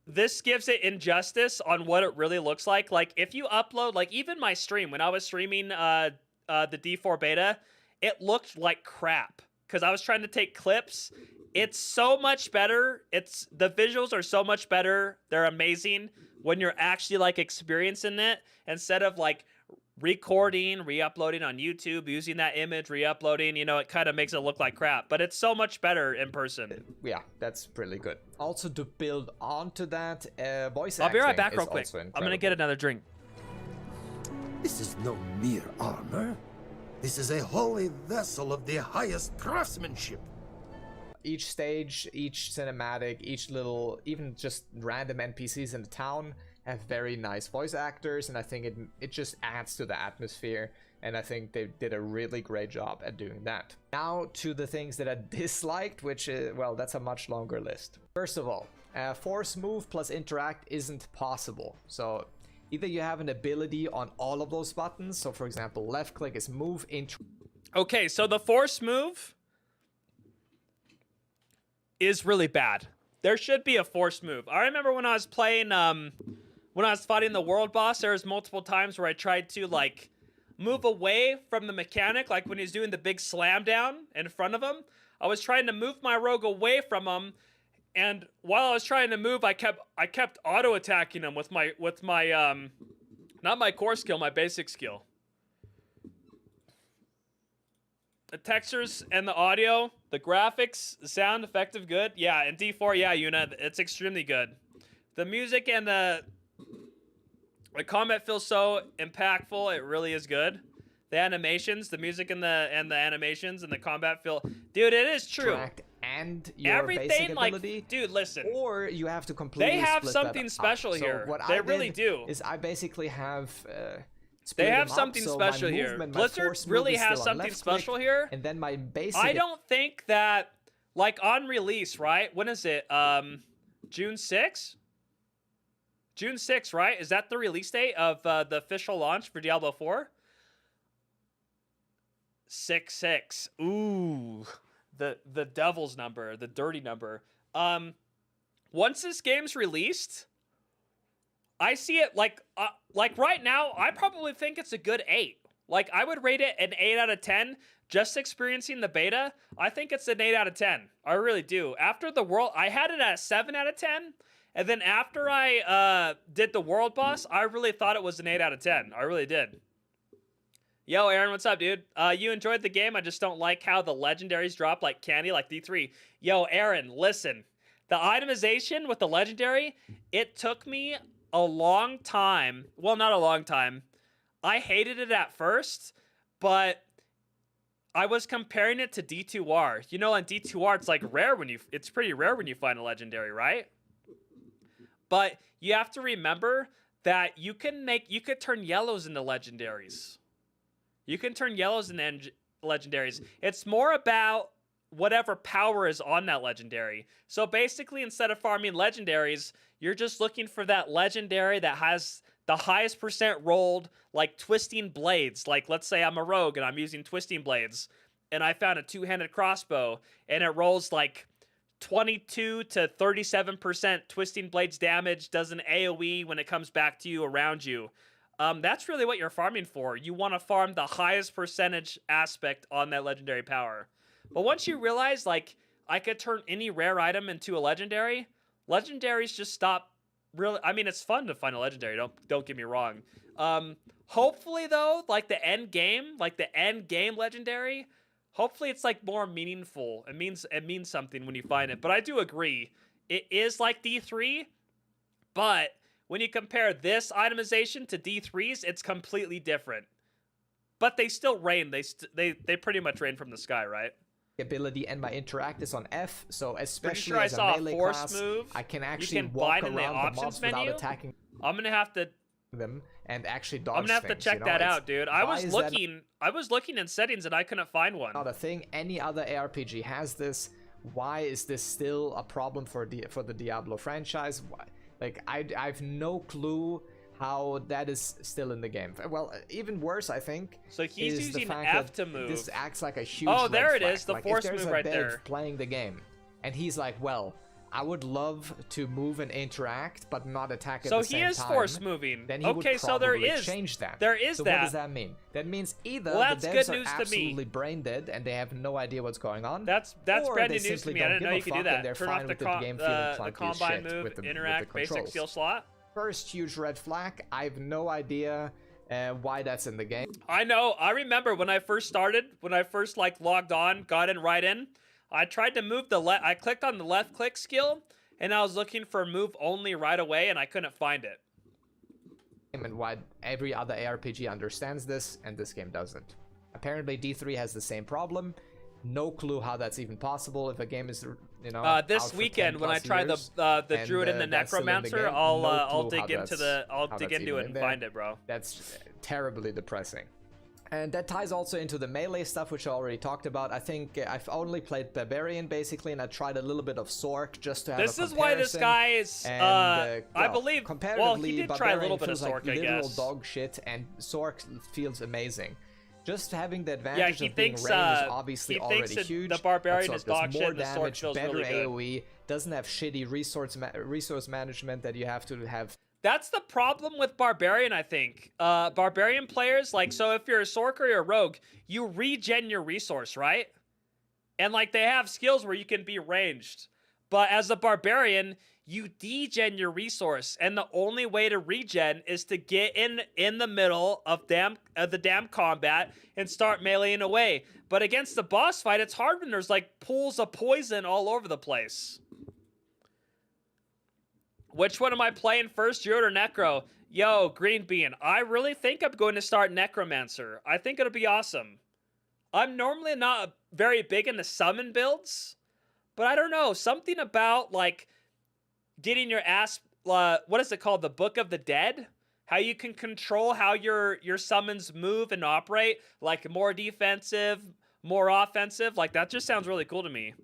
this gives it injustice on what it really looks like. Like if you upload, like even my stream when I was streaming the D4 beta, it looked like crap because I was trying to take clips. It's so much better. The visuals are so much better. They're amazing when you're actually like experiencing it instead of like recording, re-uploading on YouTube, using that image, re-uploading, you know, it kind of makes it look like crap, but it's so much better in person. Yeah, that's pretty good. Also, to build onto that, voice I'll be right acting back is real quick. also I'm gonna incredible. get another drink. This is no mere armor. This is a holy vessel of the highest craftsmanship. Each stage, each cinematic, each little, even just random NPCs in the town have very nice voice actors, and I think it just adds to the atmosphere, and I think they did a really great job at doing that. Now to the things that I disliked, which is, well, that's a much longer list. First of all, force move plus interact isn't possible. So either you have an ability on all of those buttons, so for example, left click is move, Okay, so the force move is really bad. There should be a force move. I remember when I was playing, when I was fighting the world boss, there was multiple times where I tried to, like, move away from the mechanic, like when he's doing the big slam down in front of him. I was trying to move my rogue away from him, and while I was trying to move, I kept auto attacking him with my not my core skill, my basic skill. The textures and the audio, the graphics, the sound effective, good. Yeah, in D4, yeah, Yuna, it's extremely good. The music and the combat feels so impactful. It really is good. The animations, the music and the animations and the combat feel, dude, it is true. And your Everything, basic like, ability, dude, listen. or you have to completely They have split something that special up. here. So what They I really did do. Is I basically have They split have them up, something so special my here. movement, my Blizzard force move really is has still on something left special click, here. and then my basic. I don't think that, like, on release, right? When is it? June 6th? June 6th, right? Is that the release date of the official launch for Diablo 4? 6-6. Ooh. The devil's number, the dirty number. Once this game's released, I see it like right now, I probably think it's a good 8. Like, I would rate it an 8 out of 10. Just experiencing the beta, I think it's an 8 out of 10. I really do. After the world, I had it at a 7 out of 10. And then after I did the world boss, I really thought it was an 8 out of 10. I really did. Yo, Aaron, what's up, dude? You enjoyed the game. I just don't like how the legendaries drop like candy, like D3. Yo, Aaron, listen. The itemization with the legendary, it took me a long time. Well, not a long time. I hated it at first, but I was comparing it to D2R. You know, on D2R, it's like rare when it's pretty rare when you find a legendary, right? But you have to remember that you could turn yellows into legendaries. You can turn yellows into legendaries. It's more about whatever power is on that legendary. So basically, instead of farming legendaries, you're just looking for that legendary that has the highest percent rolled, like twisting blades. Like, let's say I'm a rogue and I'm using twisting blades, and I found a two-handed crossbow, and it rolls like 22 to 37% twisting blades damage, does an AoE when it comes back to you around you. That's really what you're farming for. You want to farm the highest percentage aspect on that legendary power. But once you realize, like, I could turn any rare item into a legendary, legendaries just stop really. I mean, it's fun to find a legendary, don't get me wrong. Hopefully, though, like the end game legendary, hopefully it's like more meaningful. It means something when you find it. But I do agree. It is like D3, but when you compare this itemization to D3's, it's completely different. But they still rain. They pretty much rain from the sky, right? Ability and my interact is on F, so especially sure as I saw a a melee force class, move. I can You actually can walk bind in around the the options mobs menu. without attacking I'm gonna have to them and actually dodge I'm gonna have to things, check you know? that It's- out, dude. I why was is that looking in settings and I couldn't find one. not a thing? Any other ARPG has this. Why is this still a problem for the Diablo franchise? Why? Like, I've no clue how that is still in the game. Well, even worse, I think. So he's is the using fact F that to move. This acts like a huge. Oh, there red it flag. is, the Like, force if there's move a right dev there. playing the game, and he's like, well, I would love to move and interact, but not attack at So the same he time. is force moving. Then he Okay, would so there probably is change that. there is so that. what does that mean? That means either Well, that's the good devs news are to me. absolutely brain dead and they have no idea what's going on. That's or brand they new news to simply me. I don't didn't know give you a could do fuck that. and they're Turn fine off with the game feeling clunky as combine shit move, with the interact, basic controls. skill slot. First huge red flag. I have no idea why that's in the game. I know. I remember when I first started, when I first like logged on, got in right in. I tried to move the I clicked on the left click skill, and I was looking for move only right away, and I couldn't find it. And why every other ARPG understands this, and this game doesn't. Apparently, D3 has the same problem. No clue how that's even possible if a game is, you know. This weekend when I try the Druid and the Necromancer, I'll dig into it and find it, bro. That's terribly depressing. And that ties also into the melee stuff, which I already talked about. I think I've only played Barbarian, basically, and I tried a little bit of Sork just to have a comparison. This is why this guy is, I believe, well, he did try a little bit of Sork, I guess. Literal dog shit, and Sork feels amazing. Just having the advantage of being range is obviously already huge. The Barbarian is dog shit, and the Sork feels better really good. AoE, doesn't have shitty resource management that you have to have. That's the problem with Barbarian, I think. Barbarian players, like, so if you're a Sork or you're a Rogue, you regen your resource, right? And, like, they have skills where you can be ranged. But as a Barbarian, you degen your resource. And the only way to regen is to get in the middle of the damn combat and start meleeing away. But against the boss fight, it's hard when there's, like, pools of poison all over the place. Which one am I playing first, Druid or Necro? Yo, Green Bean, I really think I'm going to start Necromancer. I think it'll be awesome. I'm normally not very big into summon builds, but I don't know. Something about, like, getting your ass, what is it called? The Book of the Dead? How you can control how your summons move and operate, like more defensive, more offensive. Like, that just sounds really cool to me.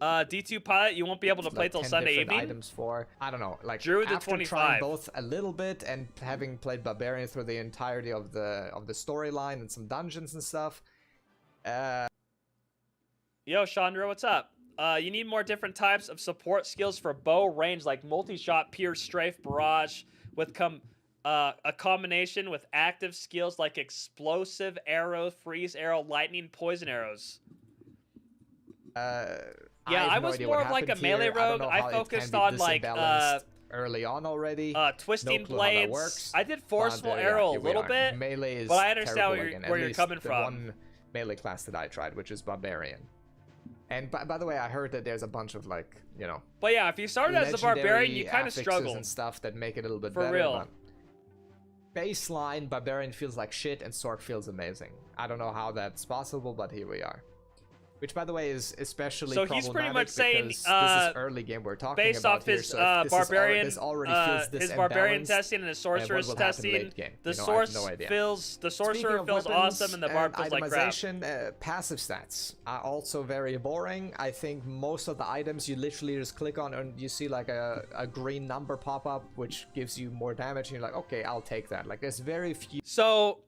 D2 Pilot, you won't be able to play till Sunday evening. Items for, I don't know, like Druid to after 25. trying both a little bit and having played Barbarian through the entirety of the storyline and some dungeons and stuff. Yo, Chandra, what's up? You need more different types of support skills for bow range, like multi-shot, pierce, strafe, barrage, with a combination with active skills like explosive arrow, freeze arrow, lightning, poison arrows. Yeah, I was more of like a melee rogue. I focused on like early on already. Twisting blades. I did forceful arrow a little bit, melee is but I understand terrible where you're coming the from. One melee class that I tried, which is Barbarian. And by the way, I heard that there's a bunch of, like, you know. But yeah, if you started as a Barbarian, you kind of struggle and stuff that make it a little bit for better. real. Baseline, Barbarian feels like shit, and Sork feels amazing. I don't know how that's possible, but here we are. Which, by the way, is especially so he's pretty much saying, this is early game we're talking based about off his here, so Barbarian, this already feels this his Barbarian imbalanced, testing and his Sorcerer's testing, the Sorcerer feels awesome and the Barb feels like crap. Passive stats are also very boring. I think most of the items you literally just click on and you see like a green number pop up, which gives you more damage, and you're like, okay, I'll take that. Like, there's very few. So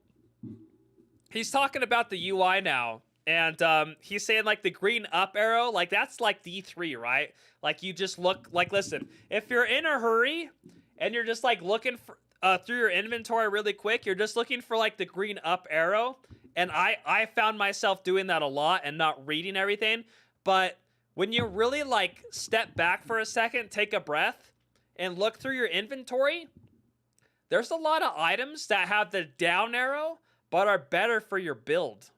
he's talking about the UI now. And he's saying, like, the green up arrow, like, that's like D3, right? Like, you just look, like, listen, if you're in a hurry and you're just, like, looking for, through your inventory really quick, you're just looking for, like, the green up arrow. And I found myself doing that a lot and not reading everything. But when you really, like, step back for a second, take a breath, and look through your inventory, there's a lot of items that have the down arrow, but are better for your build.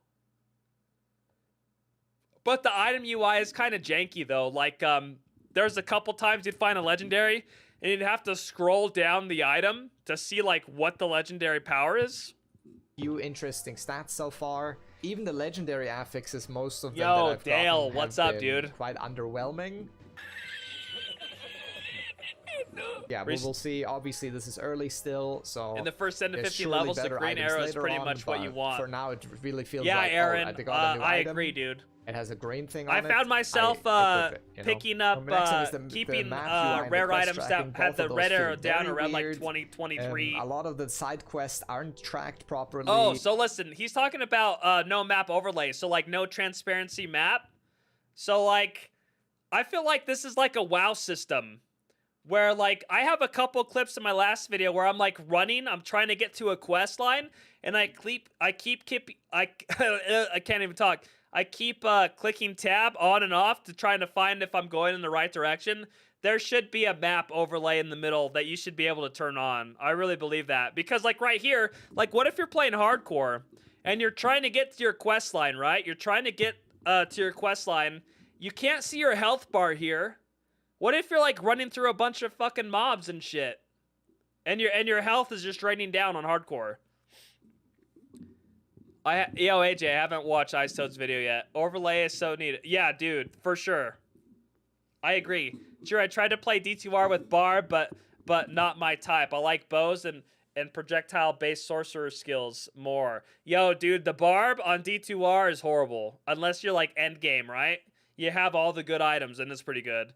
But the item UI is kind of janky, though. Like, there's a couple times you'd find a legendary, and you'd have to scroll down the item to see, like, what the legendary power is. Few interesting stats so far. Even the legendary affixes, most of them Yo, that I've Dale, gotten what's have up, been dude? quite underwhelming. Yeah, we'll see. Obviously, this is early still, so in the first 10 to 15 levels, the green arrow is pretty much what you want. For now, it really feels yeah, like, Aaron, oh, I agree, dude. It has a green thing on it. I found myself picking up, keeping rare items that had the red arrow down around like 2023. A lot of the side quests aren't tracked properly. Oh, so listen, he's talking about no map overlay, so like no transparency map. So like, I feel like this is like a WoW system. Where, like, I have a couple clips in my last video where I'm, like, running. I'm trying to get to a quest line. And I can't even talk. I keep clicking tab on and off to trying to find if I'm going in the right direction. there should be a map overlay in the middle that you should be able to turn on. I really believe that. Because, like, right here, like, what if you're playing hardcore and you're trying to get to your quest line, right? You're trying to get to your quest line. You can't see your health bar here. What if you're, like, running through a bunch of fucking mobs and shit? And your health is just draining down on hardcore. Yo, AJ, I haven't watched Ice Toad's video yet. Overlay is so needed. Yeah, dude, for sure. I agree. Sure, I tried to play D2R with Barb, but not my type. I like bows and projectile-based sorcerer skills more. Yo, dude, the Barb on D2R is horrible. Unless you're, like, endgame, right? You have all the good items, and it's pretty good.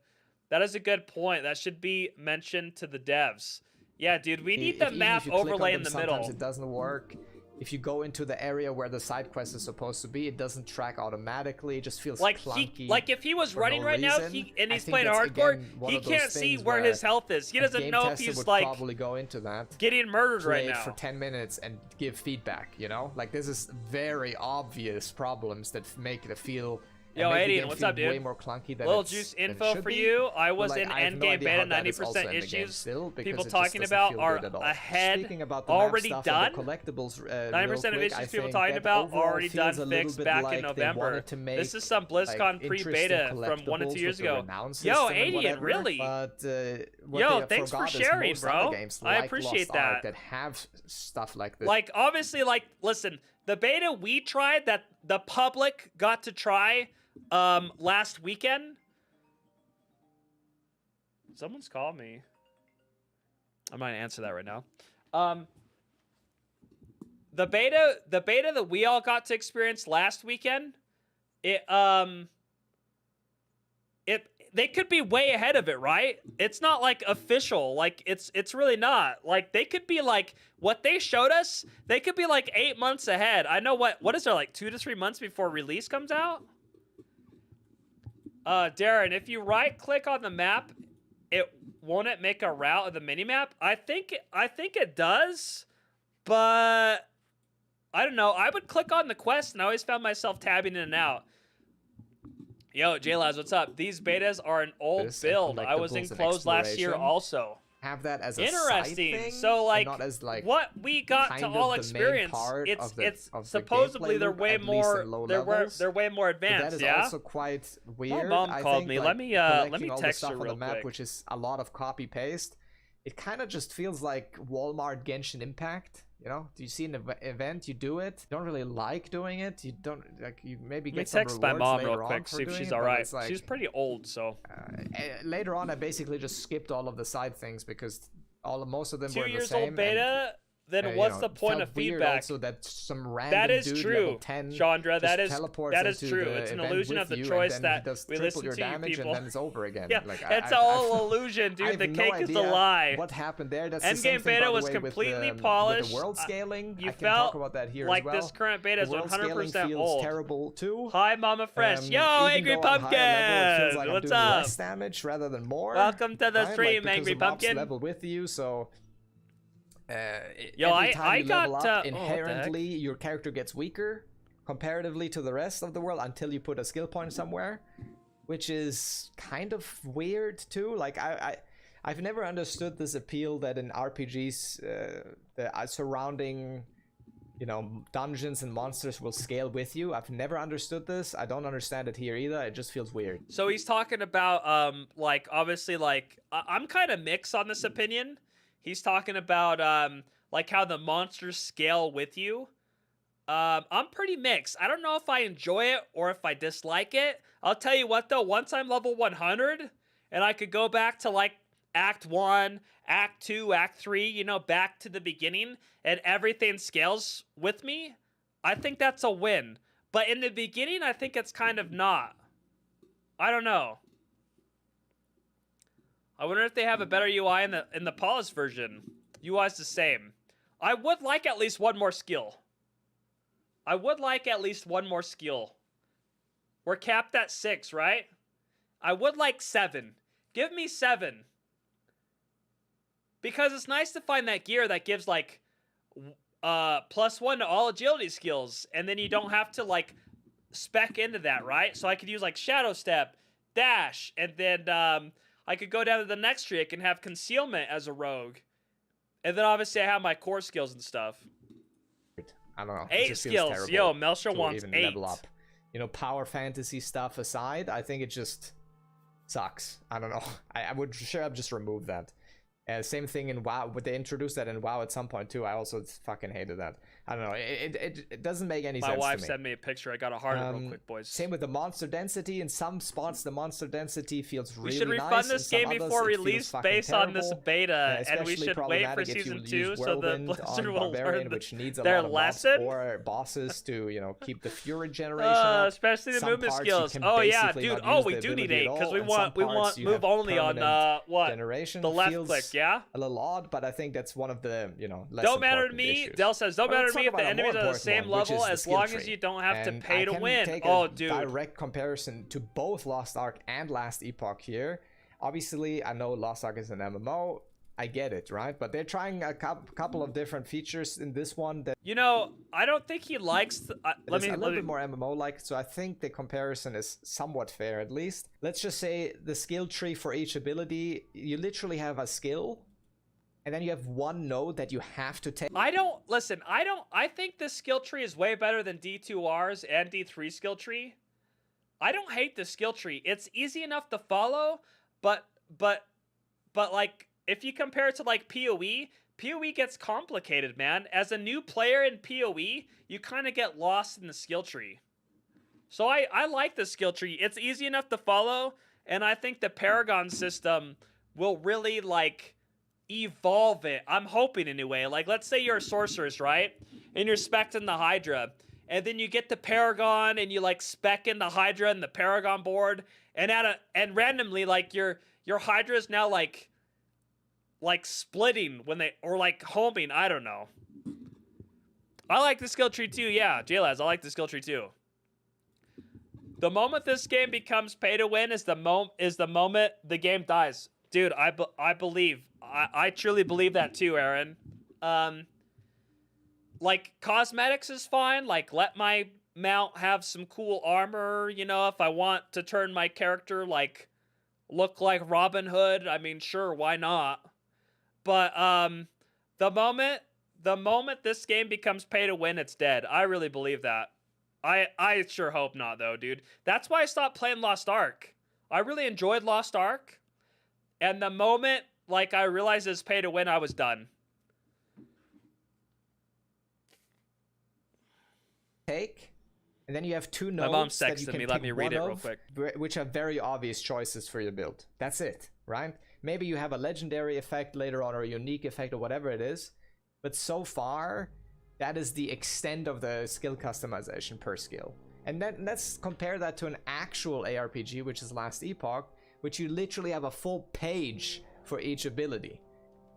That is a good point. That should be mentioned to the devs. Yeah, dude, we need the map overlay in the middle. Sometimes it doesn't work. If you go into the area where the side quest is supposed to be, it doesn't track automatically. It just feels clunky. Like if he was running right now and he's playing hardcore, he can't see where his health is. He doesn't know if he's like probably go into that, getting murdered right now. For 10 minutes and give feedback. You know, like this is very obvious problems that make it feel. Yo, Aiden, what's up, dude? Way more clunky than Little juice info for you. I was in endgame beta, 90% issues. People talking about are ahead, already done. 90% of issues people talking about already done, fixed back in November. This is some BlizzCon pre-beta from 1 to 2 years ago. Yo, Aiden, really? Yo, thanks for sharing, bro. I appreciate that. That have stuff like this. Like, obviously, like, listen, the beta we tried that the public got to try last weekend. Someone's called me. I'm not gonna answer that right now. The beta that we all got to experience last weekend, they could be way ahead of it, right? It's not like official. Like it's really not. Like they could be like what they showed us, they could be like 8 months ahead. I know what is there, like 2 to 3 months before release comes out? Darren, if you right click on the map, won't it make a route of the mini map? I think it does, but I don't know. I would click on the quest and I always found myself tabbing in and out. Yo, J-Labs, what's up? These betas are an old build. I was in closed last year also. Have that as a interesting side thing, so like, not as, like what we got to all experience, it's supposedly they're way more they're way more advanced. But that is yeah, also quite weird. My mom called me. Like, let me text her real on the map, quick. which is a lot of copy paste. It kind of just feels like Walmart Genshin Impact. You know, do you see an event, you do it. You don't really like doing it. You don't like. You maybe get some rewards text my mom later real quick, see if she's all right. Like, she's pretty old, so. Later on, I basically just skipped all of the side things because most of them 2 were the years same. Old beta. Then what's the point of feedback? So that some random that is dude true, level 10 Chandra. That is true. The it's an illusion of the choice that we listen to you people. And then it's over again. Yeah, like, it's all illusion, dude. The cake is a lie. What happened there? That's Endgame beta was completely polished. With the world scaling, you I can felt talk about that here like as well. this current beta is 100% old. Terrible too. Hi, Mama Fresh. Yo, Angry Pumpkin. Like what's up? Less damage rather than more. Welcome to the stream, Angry Pumpkin. Level with you, so. Yo, every time I you level got up, inherently your character gets weaker comparatively to the rest of the world until you put a skill point somewhere, which is kind of weird too. Like I've never understood this appeal that in RPGs the surrounding, you know, dungeons and monsters will scale with you. I've never understood this. I don't understand it here either. It just feels weird. So he's talking about like obviously like I'm kind of mixed on this opinion. He's talking about like how the monsters scale with you. I'm pretty mixed. I don't know if I enjoy it or if I dislike it. I'll tell you what though, once I'm level 100 and I could go back to like Act 1, Act 2, Act 3, you know, back to the beginning and everything scales with me, I think that's a win. But in the beginning, I think it's kind of not. I don't know. I wonder if they have a better UI in the polished version. UI's the same. I would like at least one more skill. We're capped at 6, right? I would like 7. Give me 7. Because it's nice to find that gear that gives like +1 to all agility skills, and then you don't have to like spec into that, right? So I could use like Shadow Step, Dash, and then I could go down to the next tree. I can have concealment as a rogue. And then obviously I have my core skills and stuff. I don't know. 8 skills. Yo, Melcher wants 8. Level up. You know, power fantasy stuff aside, I think it just sucks. I don't know. I would sure I'd just remove that. Same thing in WoW, but they introduced that in WoW at some point too. I also fucking hated that. I don't know. It doesn't make any sense to me. My wife sent me a picture. I got a heart real quick, boys. Same with the monster density. In some spots, the monster density feels really nice. We should refund this game before release based on this beta, and we should wait for season 2 so the Blizzard will learn their lesson. Or bosses to, you know, keep the Fury generation especially the movement skills. Oh yeah, dude. Oh, we do need 8 because we want move only on what? The left click. Yeah. A little odd, but I think that's one of the, you know, less don't matter to important me. issues. Dell says, don't matter to me if the enemies are the same level as long as you don't have to pay to win. Take oh, a dude. direct comparison to both Lost Ark and Last Epoch here. Obviously, I know Lost Ark is an MMO. I get it, right? But they're trying a couple of different features in this one that, you know, I don't think he likes a little bit more MMO-like, so I think the comparison is somewhat fair, at least. Let's just say the skill tree for each ability, you literally have a skill, and then you have one node that you have to take. I think this skill tree is way better than D2R's and D3 skill tree. I don't hate the skill tree. It's easy enough to follow, but like, if you compare it to like PoE gets complicated, man. As a new player in PoE, you kind of get lost in the skill tree. So I like the skill tree. It's easy enough to follow, and I think the Paragon system will really like evolve it. I'm hoping anyway. Like, let's say you're a sorceress, right? And you're spec'ing the Hydra, and then you get the Paragon and you like spec in the Hydra and the Paragon board, and randomly like your Hydra is now like splitting when they, or like homing, I don't know. I like the skill tree too. Yeah, JLaz, I like the skill tree too. The moment this game becomes pay to win is the moment the game dies. Dude, I believe. I truly believe that too, Aaron. Like, cosmetics is fine. Like, let my mount have some cool armor, you know, if I want to turn my character, like, look like Robin Hood. I mean, sure, why not? But, the moment this game becomes pay to win, it's dead. I really believe that. I sure hope not, though, dude. That's why I stopped playing Lost Ark. I really enjoyed Lost Ark. And the moment, like, I realized it's pay to win, I was done. And then you have two nodes. My mom's texting me. Let me read it real quick. Which are very obvious choices for your build. That's it, right? Maybe you have a legendary effect later on, or a unique effect, or whatever it is. But so far, that is the extent of the skill customization per skill. And then let's compare that to an actual ARPG, which is Last Epoch, which you literally have a full page for each ability.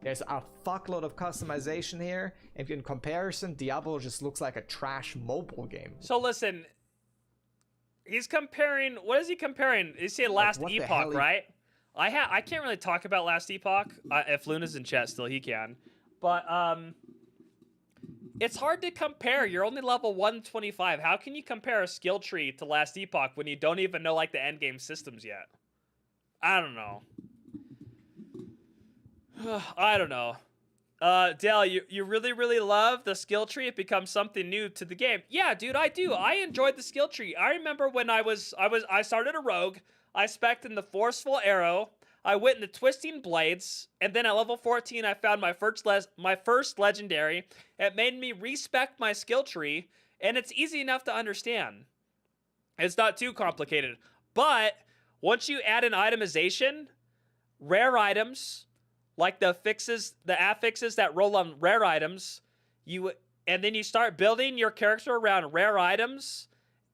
There's a fuckload of customization here. And in comparison, Diablo just looks like a trash mobile game. So listen, he's comparing. What is he comparing? He said Last Epoch, right? I can't really talk about Last Epoch. If Luna's in chat still, he can. But it's hard to compare. You're only level 125. How can you compare a skill tree to Last Epoch when you don't even know like the end game systems yet? I don't know. I don't know. Dale, you really love the skill tree. It becomes something new to the game. Yeah, dude, I do. I enjoyed the skill tree. I remember when I started a rogue. I spec'd in the forceful arrow. I went into twisting blades, and then at level 14, I found my first legendary. It made me respec my skill tree, and it's easy enough to understand. It's not too complicated. But once you add an itemization, rare items, like the affixes that roll on rare items, and then you start building your character around rare items,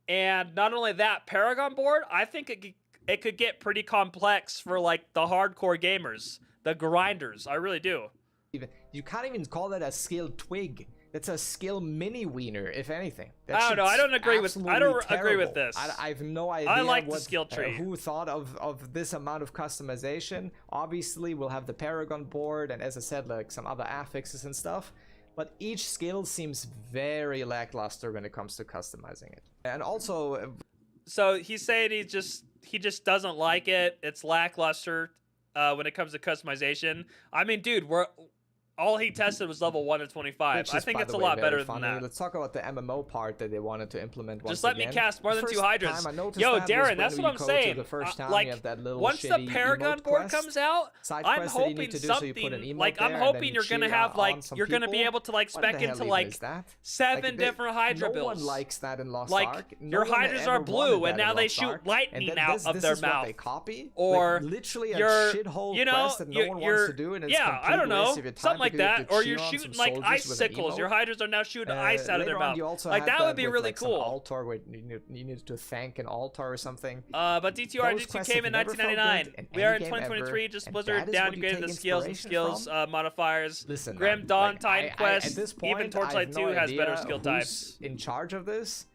and not only that, Paragon board, I think it could get pretty complex for like the hardcore gamers, the grinders. I really do. You can't even call that a skill twig. That's a skill mini wiener, if anything. I don't know. I don't agree with this. I have no idea. I like the skill tree. Who thought of this amount of customization? Obviously, we'll have the Paragon board, and as I said, like some other affixes and stuff. But each skill seems very lackluster when it comes to customizing it. And also, so he's saying he just doesn't like it. It's lackluster. when it comes to customization. I mean, dude, all he tested was level 1 to 25. Which I is, think by it's the a way, lot very better funny. than that. Let's talk about the MMO part that they wanted to implement once Just let me again. cast more than First 2 Hydras. time I noticed Yo, that was Darren, when that's you what I'm go to saying. the first town, Like, you have that little once the shitty Paragon emote board quest, comes out, side I'm quest that you hoping need to do, so you put an something, emote like, there, I'm and then hoping you you're gonna cheer have, on like, some you're gonna be people. able to, like, What the spec hell into, even like, is that? 7 different Hydra no builds. one likes that in Lost Like, Ark. your No one Hydras ever are blue, wanted and that now in they Lost shoot Ark. lightning And out of this their is mouth. what they copy? Or like, literally a you're, shithole you know, quest that no one wants to do, and it's yeah, I don't complete waste know, of your time something like because you have that. to Or cheer you're on shooting some like soldiers with an icicles. Your emote. Hydras are now shooting ice out of their Later on, mouth. you also Like, had that would be with, really like, some cool. altar where you needed to thank an altar or something. But DTR Those DT quests came have in never felt 1999. good in We are any in game 2023. ever, Just and Blizzard that is what you downgraded take the skills and inspiration skills from? modifiers. Listen, Grim man, Dawn like, Time at Quest, this point, even I Torchlight have 2 no has better idea skill who's types. in charge of this,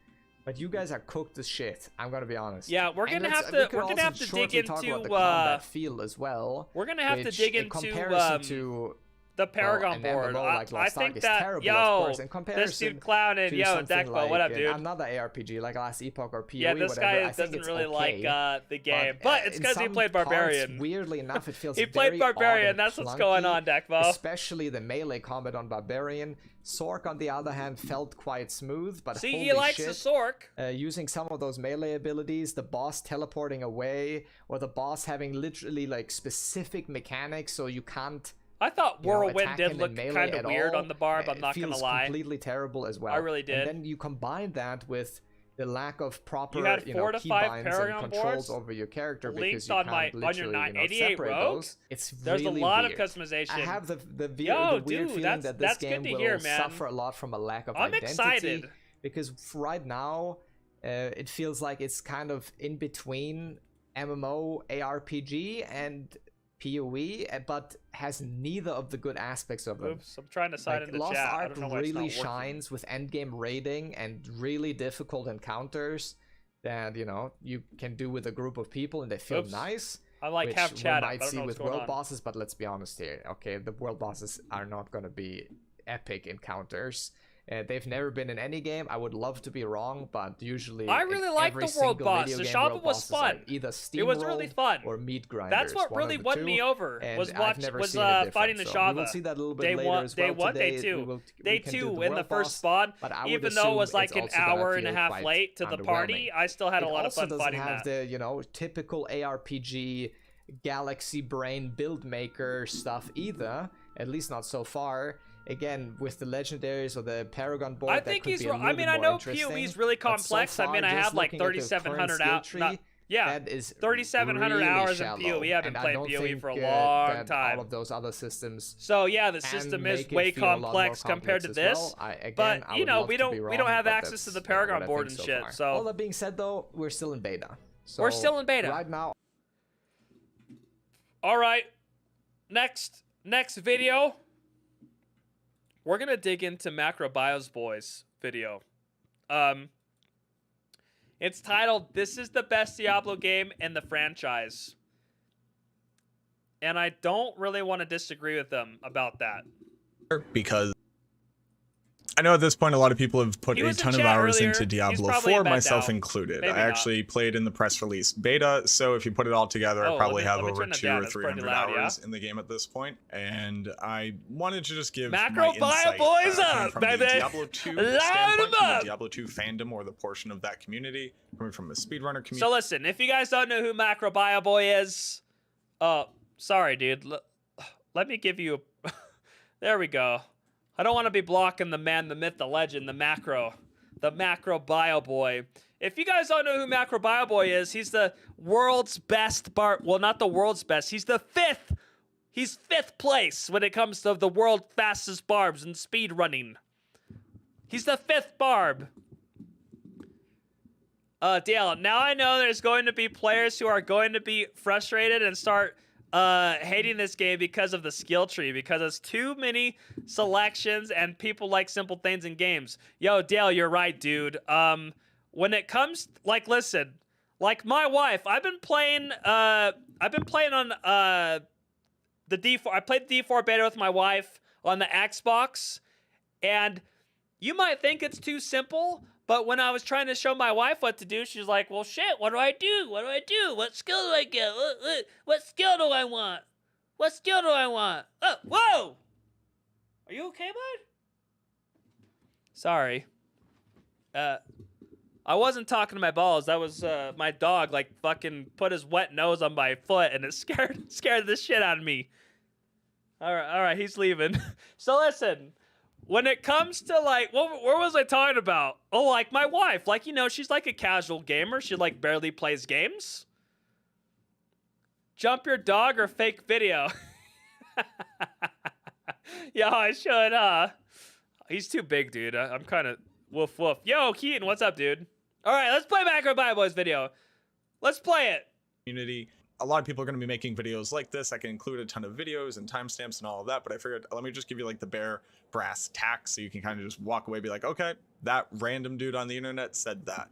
but you guys are cooked as shit. I'm gonna be honest. Yeah, we're And gonna let's- have we to could we're gonna also have to dig shortly talk about into the combat field as well. we're gonna have to which, dig in into comparison to the Paragon an board. MMO like I Lost Ark think is that terrible, yo, of course, in this comparison dude clowning, to yo, something Deckbo, like what up, dude? another ARPG like Last Epoch or PoE, Yeah, this whatever. guy I think doesn't it's really okay, like the game, but it's in because he some played parts, Barbarian. weirdly enough, it feels He very played Barbarian. odd and That's what's clunky, going on, Deckbo. Especially the melee combat on Barbarian. Sork, on the other hand, felt quite smooth, but See, holy he likes shit, the Sork. using some of those melee abilities, the boss teleporting away, or the boss having literally like specific mechanics, so you can't. I thought Whirlwind attack did him look in melee kind of at weird all. on the barb. I'm not gonna feels lie. completely terrible as well. I really did. And then you combine that with the lack of proper, You had 4 to 5 keybinds Paragon and controls boards over your character linked because you on can't your literally, 988 separate Rogue. those. It's There's really a lot weird. of customization. I have the Yo, weird dude, feeling that this that's good game to will hear, man. suffer a lot from a lack of I'm identity. excited. Because right now, it feels like it's kind of in between MMO, ARPG, and PoE, but has neither of the good aspects of them. Oops, I'm trying to sign Like, in the Lost chat. I Ark don't know why it's not really working. shines with endgame raiding and really difficult encounters that you can do with a group of people, and they feel Oops. nice. I'm like which half we chat. I might don't see know what's with going world on. bosses, but let's be honest here. Okay, the world bosses are not going to be epic encounters. They've never been in any game. I would love to be wrong, but usually I really in like every the world single boss. video The game, Shop world was bosses are fun. either It was really fun. or meat grinders. That's what one really of the won two, me over. and Was I've never was seen a fighting difference. the So Shava. we will see that a little bit Day later one, as well. day one, Today, day two, we day can do two the in the world first boss, spawn. but I would Even though it was assume like it's an also gonna hour and a feel half quite late to the party, underwhelming. I still had a It lot of also fun doesn't fighting have that. the typical ARPG galaxy brain build maker stuff either, at least not so far. Again, with the legendaries or the Paragon board, I that think could he's. be a little I mean, bit I more know interesting, PoE's really but so complex. I far, mean, I just have like looking at the current 3,700 skill out. tree, Yeah, that is 3,700 really hours shallow, in PoE. I've been and I playing don't PoE think, for a long that time. all of those other systems So yeah, the can system is make it way feel a lot more complex compared to complex as this. well. Again, But I you would know, love we to don't be we wrong, don't have but access to that's, the what Paragon I board think and so shit. far. So all that being said, though, we're still in beta. So we're still in beta right now. All right, next video, we're gonna dig into MacroBioBoy's video. It's titled "This is the best Diablo game in the franchise," and I don't really want to disagree with them about that. Because I know at this point a lot of people have put He a was in ton of chat hours earlier. into He's Diablo probably in 4, bed myself now. included. Maybe I not. actually played in the press release beta, so if you put it all together, Oh, I probably let have me over turn it 200 down. or It's pretty 300 loud, hours yeah? in the game at this point, and I wanted to just give MacroBioBoy's my insight up, from baby! the Diablo 2 Loud standpoint, him from up! the Diablo 2 fandom, or the portion of that community, coming from a speedrunner community. So listen, if you guys don't know who MacroBioBoy is, sorry, dude. Let me give you a... There we go. I don't want to be blocking the man, the myth, the legend, the MacroBioBoy. If you guys don't know who MacroBioBoy is, he's the world's best barb. Well, not the world's best. He's the fifth. He's fifth place when it comes to the world's fastest barbs in speed running. He's the fifth barb. Dale, now I know there's going to be players who are going to be frustrated and start hating this game because of the skill tree, because it's too many selections and people like simple things in games. Yo, Dale, you're right, dude. When it comes, like, listen, like my wife, I've been playing on the D4. I played the D4 beta with my wife on the Xbox, and you might think it's too simple, but when I was trying to show my wife what to do, she's like, well, shit, what do I do? What do I do? What skill do I get? What skill do I want? What skill do I want? Oh, whoa! Are you okay, bud? Sorry. I wasn't talking to my balls. That was my dog, like, fucking put his wet nose on my foot, and it scared the shit out of me. All right, he's leaving. So listen, when it comes to, like, where was I talking about? Oh, like, my wife. Like, you know, she's like a casual gamer. She, like, barely plays games. Jump your dog or fake video? Yo, I should, He's too big, dude. I'm kind of woof woof. Yo, Keaton, what's up, dude? All right, let's play MacroBioBoy's video. Let's play it. Community. A lot of people are going to be making videos like this. I can include a ton of videos and timestamps and all of that, but I figured let me just give you like the bare brass tacks so you can kind of just walk away and be like, okay, that random dude on the internet said that.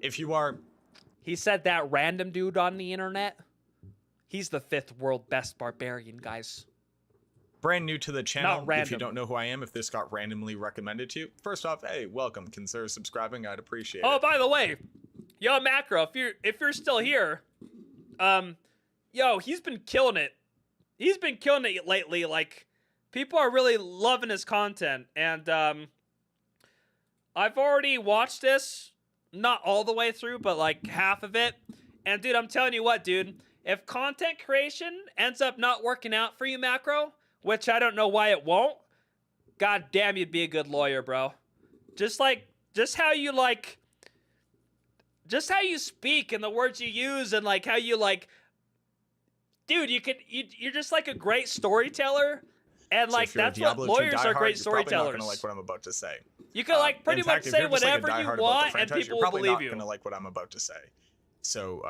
If you are... He said that random dude on the internet? He's the 5th world best barbarian, guys. Brand new to the channel, Not random. if you don't know who I am, if this got randomly recommended to you, first off, hey, welcome. Consider subscribing. I'd appreciate it. Oh, by the way, yo, Macro, if you're still here, yo, he's been killing it. He's been killing it lately. Like, people are really loving his content, and I've already watched this, not all the way through, but like half of it. And dude, I'm telling you what, dude, if content creation ends up not working out for you, Macro, which I don't know why it won't, god damn, you'd be a good lawyer, bro. Just how you speak and the words you use and like how you like, dude, you're just like a great storyteller, and like so that's what lawyers are, great storytellers. You're probably not gonna like what I'm about to say. You can like pretty much say whatever you want and people will believe you. You're probably not gonna like what I'm about to say. So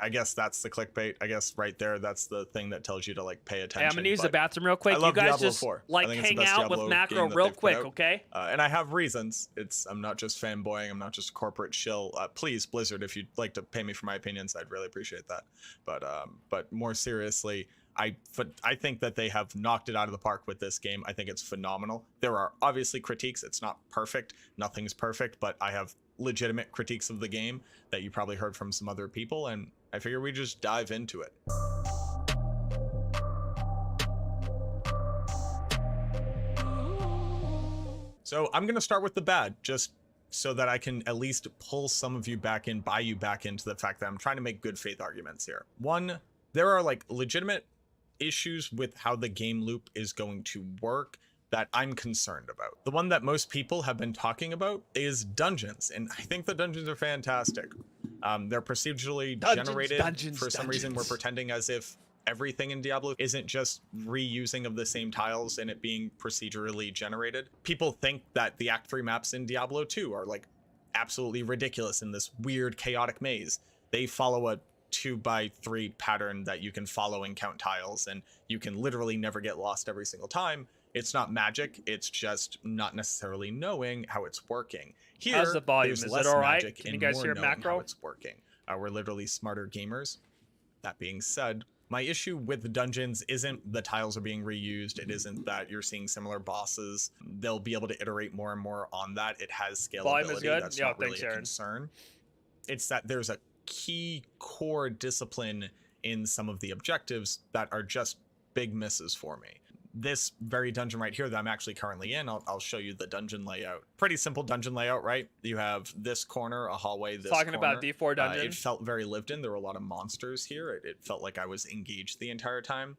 I guess that's the clickbait. I guess right there, that's the thing that tells you to like pay attention. Hey, I'm gonna use the bathroom real quick. I love you guys Diablo just 4. like hang out with Macro real quick, okay? And I have reasons. I'm not just fanboying. I'm not just a corporate shill. Please, Blizzard, if you'd like to pay me for my opinions, I'd really appreciate that. But more seriously, I think that they have knocked it out of the park with this game. I think it's phenomenal. There are obviously critiques. It's not perfect. Nothing's perfect, but I have legitimate critiques of the game that you probably heard from some other people, and I figure we just dive into it. So I'm going to start with the bad, just so that I can at least pull some of you back in, buy you back into the fact that I'm trying to make good faith arguments here. One, there are like legitimate issues with how the game loop is going to work that I'm concerned about. The one that most people have been talking about is dungeons, and I think the dungeons are fantastic. They're procedurally generated. For some reason, we're pretending as if everything in Diablo isn't just reusing of the same tiles and it being procedurally generated. People think that the Act 3 maps in Diablo 2 are like absolutely ridiculous in this weird chaotic maze. They follow a 2x3 pattern that you can follow and count tiles, and you can literally never get lost every single time. It's not magic, it's just not necessarily knowing how it's working. Here, how's the volume? there's Is less it all right? magic Can you and guys more hear knowing Macro? how it's working. We're literally smarter gamers. That being said, my issue with the dungeons isn't the tiles are being reused. It isn't that you're seeing similar bosses. They'll be able to iterate more and more on that. It has scalability. Volume is good? That's Yo, not really thanks, a Aaron. concern. It's that there's a key core discipline in some of the objectives that are just big misses for me. This very dungeon right here that I'm actually currently in, I'll show you the dungeon layout. Pretty simple dungeon layout, right? You have this corner, a hallway, this Talking corner. about D4 dungeon. It felt very lived in. There were a lot of monsters here. It felt like I was engaged the entire time.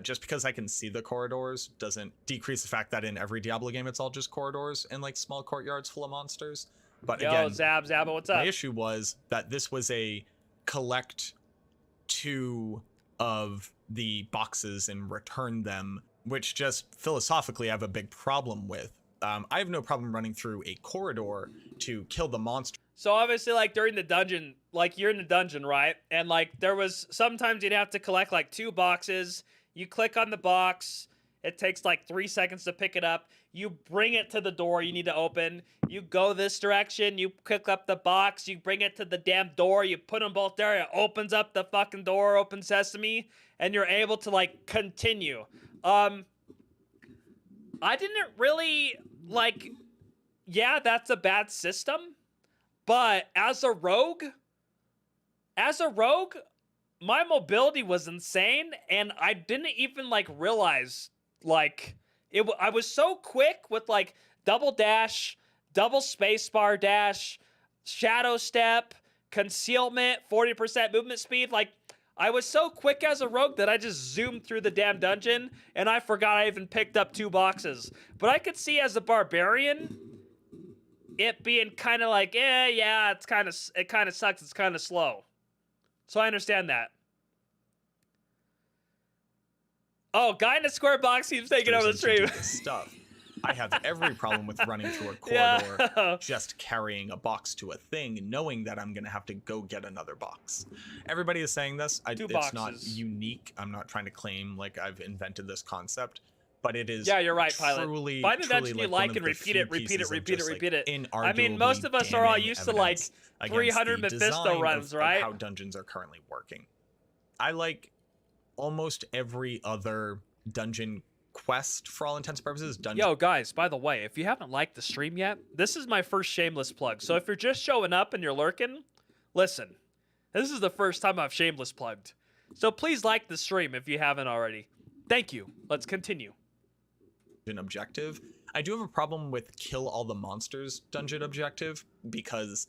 Just because I can see the corridors doesn't decrease the fact that in every Diablo game, it's all just corridors and like small courtyards full of monsters. But Yo, again, Zabba, what's up? my issue was that this was a collect 2 of the boxes and return them, which just philosophically I have a big problem with. I have no problem running through a corridor to kill the monster. So obviously, like during the dungeon, like you're in the dungeon, right? And like there was sometimes you'd have to collect like 2 boxes. You click on the box. It takes like 3 seconds to pick it up. You bring it to the door you need to open. You go this direction. You pick up the box. You bring it to the damn door. You put them both there. It opens up the fucking door, open sesame, and you're able to like continue. I didn't really like yeah, that's a bad system. But as a rogue, my mobility was insane, and I didn't even like realize like I was so quick with like double dash, double spacebar dash, shadow step, concealment, 40% movement speed. Like I was so quick as a rogue that I just zoomed through the damn dungeon, and I forgot I even picked up 2 boxes. But I could see as a barbarian, it being kind of like, yeah, it kind of sucks. It's kind of slow. So I understand that. Oh, guy in a square box keeps taking over the stream. Stuff. I have every problem with running through a corridor, just carrying a box to a thing, knowing that I'm going to have to go get another box. Everybody is saying this. It's not unique. I'm not trying to claim like I've invented this concept, but it is. Yeah, you're right, Pilot. Truly, find a dungeon you like like and repeat it. Like, I mean, most of us are all used to like 300 Mephisto runs, right? How dungeons are currently working. I like almost every other dungeon quest, for all intents and purposes. Yo, guys, by the way, if you haven't liked the stream yet, this is my first shameless plug. So if you're just showing up and you're lurking, listen, this is the first time I've shameless plugged. So please like the stream if you haven't already. Thank you. Let's continue. An objective. I do have a problem with kill all the monsters dungeon objective, because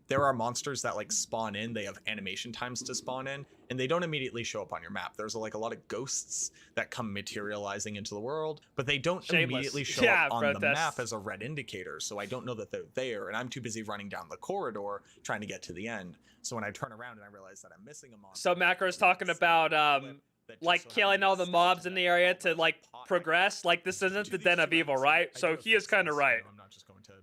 there are monsters that like spawn in, they have animation times to spawn in, and they don't immediately show up on your map. There's like a lot of ghosts that come materializing into the world, but they don't immediately show up on the map as a red indicator, so I don't know that they're there, and I'm too busy running down the corridor trying to get to the end. So when I turn around and I realize that I'm missing a monster. So Macro's talking about like killing all the mobs in the area to like progress. Like this isn't the Den of Evil, right? So he is kind of right. I'm not just going to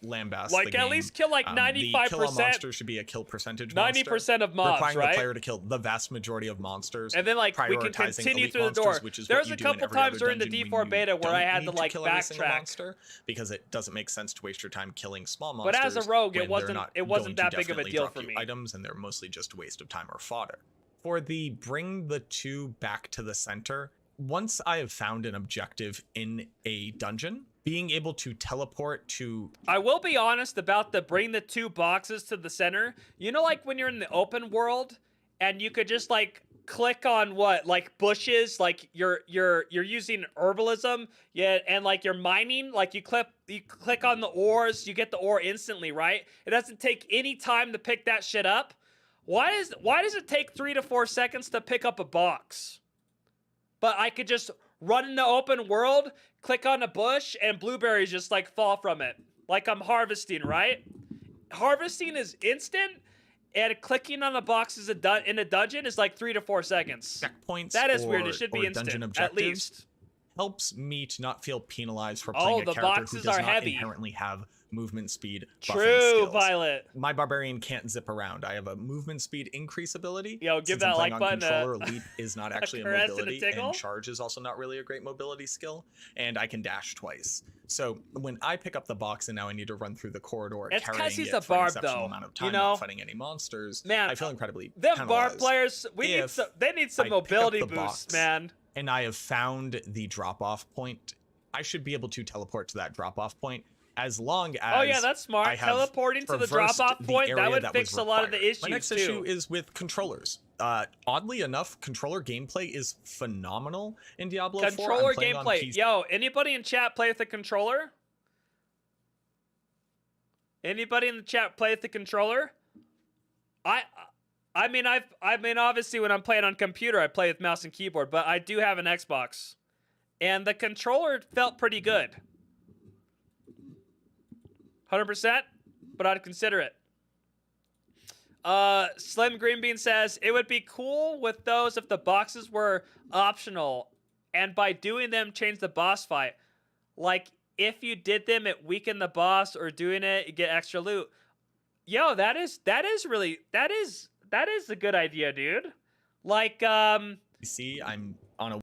lambast like the game. At least kill like 95%. The kill a monster should be a kill percentage. 90% of mobs, requiring right? the player to kill the vast majority of monsters, and then like we can continue through the door. There's a couple times during the D4 beta where I had to like backtrack because it doesn't make sense to waste your time killing small monsters. But as a rogue, it wasn't that big of a deal for me. Items, and they're mostly just a waste of time or fodder. For the bring the 2 back to the center, once I have found an objective in a dungeon, being able to teleport to... I will be honest about the bring the 2 boxes to the center. You know, like when you're in the open world and you could just like click on what, like bushes, like you're using herbalism, yeah, and like you're mining, like you click on the ores, you get the ore instantly, right? It doesn't take any time to pick that shit up. Why does it take 3 to 4 seconds to pick up a box? But I could just run in the open world, click on a bush, and blueberries just like fall from it. Like I'm harvesting, right? Harvesting is instant, and clicking on the boxes in a dungeon is like 3 to 4 seconds. Checkpoints. That is weird. It should be instant, at least. Helps me to not feel penalized for playing a character who does not inherently have movement speed True, Violet. My barbarian can't zip around. I have a movement speed increase ability. Yo, give that like button. Controller elite is not actually a mobility, and charge is also not really a great mobility skill. And I can dash twice. So when I pick up the box and now I need to run through the corridor, it's carrying he's it a for barb, an exceptional though. amount of time, you know, not fighting any monsters, man, I feel incredibly them penalized. barb players, they need some mobility boosts, man. And I have found the drop-off point. I should be able to teleport to that drop-off point as long as... Oh yeah, that's smart. Teleporting to the drop-off point, that would fix a lot of the issues, My next issue is with controllers. Oddly enough, controller gameplay is phenomenal in Diablo 4. Controller gameplay. Yo, anybody in chat play with the controller? Anybody in the chat play with the controller? I mean, obviously when I'm playing on computer, I play with mouse and keyboard, but I do have an Xbox. And the controller felt pretty good. 100%, but I'd consider it. Slim Green Bean says, it would be cool with those if the boxes were optional, and by doing them, change the boss fight. Like, if you did them, it weakened the boss, or doing it, you get extra loot. Yo, that is a good idea, dude. Like, You see, I'm on a...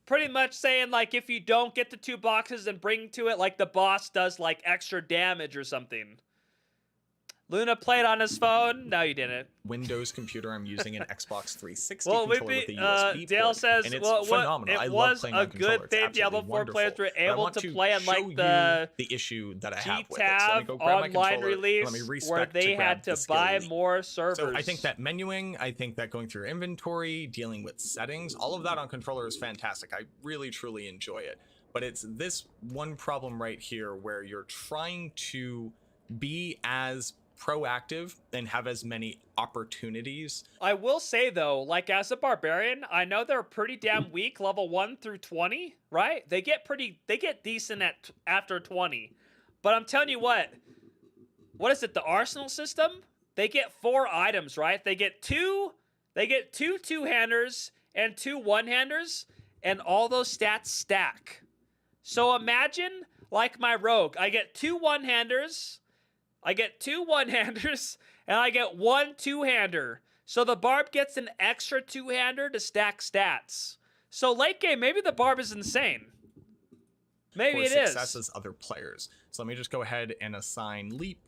Pretty much saying, like, if you don't get the 2 boxes and bring to it, like, the boss does, like, extra damage or something. Luna played on his phone. No, you didn't. Windows computer. I'm using an Xbox 360 Well, controller with a USB Dale port, says, and it's well, phenomenal. I it love was playing a on controller. good thing It's Diablo absolutely 4 wonderful. players were But I able want to play on show like you the the issue that I have with it. So let me G-Tab go grab my online controller. release Let me respec where they grab had to the skill buy lead. more servers. So I think that menuing, I think that going through your inventory, dealing with settings, all of that on controller is fantastic. I really, truly enjoy it. But it's this one problem right here where you're trying to be as proactive and have as many opportunities. I will say though, like as a barbarian, I know they're pretty damn weak, level 1 through 20, right? They get decent at after 20. But I'm telling you what is it, the arsenal system? They get 4 items, right? They get two two-handers and 2 one-handers, and all those stats stack. So imagine like my rogue, I get 2 one-handers, and I get 1 two-hander. So the barb gets an extra two-hander to stack stats. So late game, maybe the barb is insane. Maybe it is. Success as other players. So let me just go ahead and assign leap.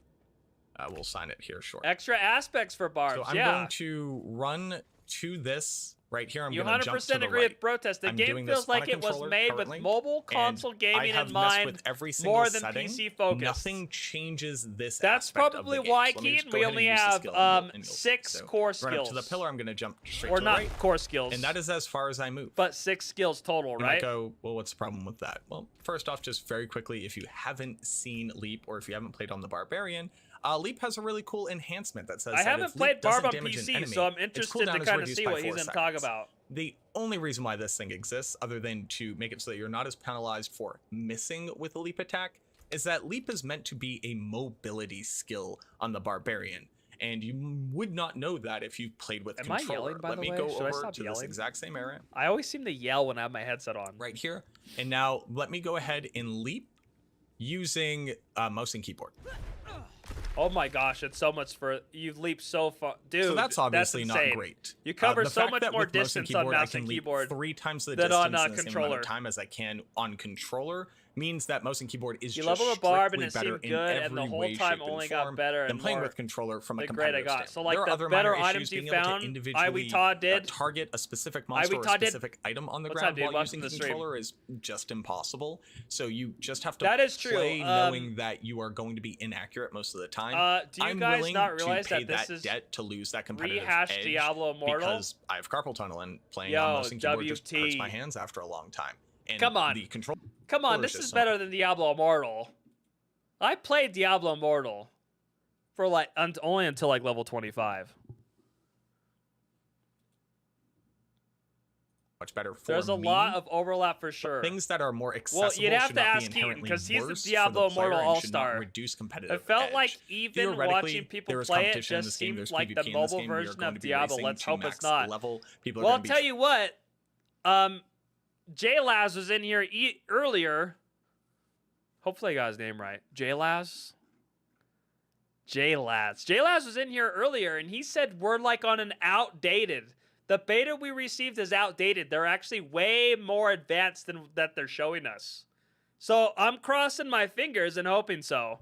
We'll assign it here short. Extra aspects for barbs, So I'm going to run to this right here. I'm you going to jump to 100% the agree right. with protest. The I'm game doing feels this on like a it was controller made currently, with mobile console and gaming I have in messed mind with every single more than setting. PC focused. Nothing changes this That's aspect probably of the game. why, So let me just Keaton, go we ahead only and use the have skill and you'll see. 6 So core run skills. up to the pillar, I'm going to jump straight Or to the not right, core skills. and that is as far as I move. But 6 skills total, You right? might go, well, what's the problem with that? Well, first off, just very quickly, if you haven't seen Leap or if you haven't played on the Barbarian, Leap has a really cool enhancement that says I that haven't if played Leap doesn't Barb on damage an PC, enemy, so I'm its interested cooldown to is kind of reduced see by what he's 4 going to talk seconds. about. The only reason why this thing exists, other than to make it so that you're not as penalized for missing with a Leap attack, is that Leap is meant to be a mobility skill on the Barbarian. And you would not know that if you played with Am I controller. yelling, by Let the me way? go Should I over stop to this yelling? exact same area I always seem to yell when I have my headset on. right here. And now let me go ahead and leap using mouse and keyboard. Oh my gosh, it's so much for you leap so far, dude. So that's obviously not insane. great. You cover The so fact much that more with mouse and distance on keyboard, I mouse can and leap keyboard 3 times the than distance on in the same amount controller. of time as I can on controller means that mouse and keyboard is You just level the barb and strictly it better seemed in good, every and the whole way, time shape, and only got form better than and playing more with controller from a the grade I competitive got. standpoint. So like There are the other better minor items issues, you being able to found, individually Iwita did. target a specific monster or Iwita a did. specific item on the What's ground up, dude? while Welcome using to the the stream. controller is just impossible. So you just have to That is true. play knowing that you are going to be inaccurate most of the time. Do you I'm guys willing not realize to pay that this is debt to lose that competitive rehash edge Diablo Immortal? because I have carpal tunnel and playing Yo, on mouse and keyboard just hurts WT. my hands after a long time. And Come on. the control Come on, Or this just is something. better than Diablo Immortal. I played Diablo Immortal for like only until like level 25. much better for There's a me. lot of overlap for sure. Things that are more accessible Well, you'd have should to not ask be Keaton, inherently 'cause he's the worse for Diablo the player Immortal and should not All-Star. reduce competitive It felt edge. like even Theoretically, watching people there is play it competition in just this game, seemed there's like the PvP in this mobile game, you're version going of to be Diablo. racing Let's to hope max it's not. level. People are Well, I'll going to be tell you what. J-Laz was in here earlier. Hopefully I got his name right. J-Laz? J-Laz. J-Laz was in here earlier, and he said we're like on an outdated. The beta we received is outdated. They're actually way more advanced than that they're showing us. So I'm crossing my fingers and hoping so.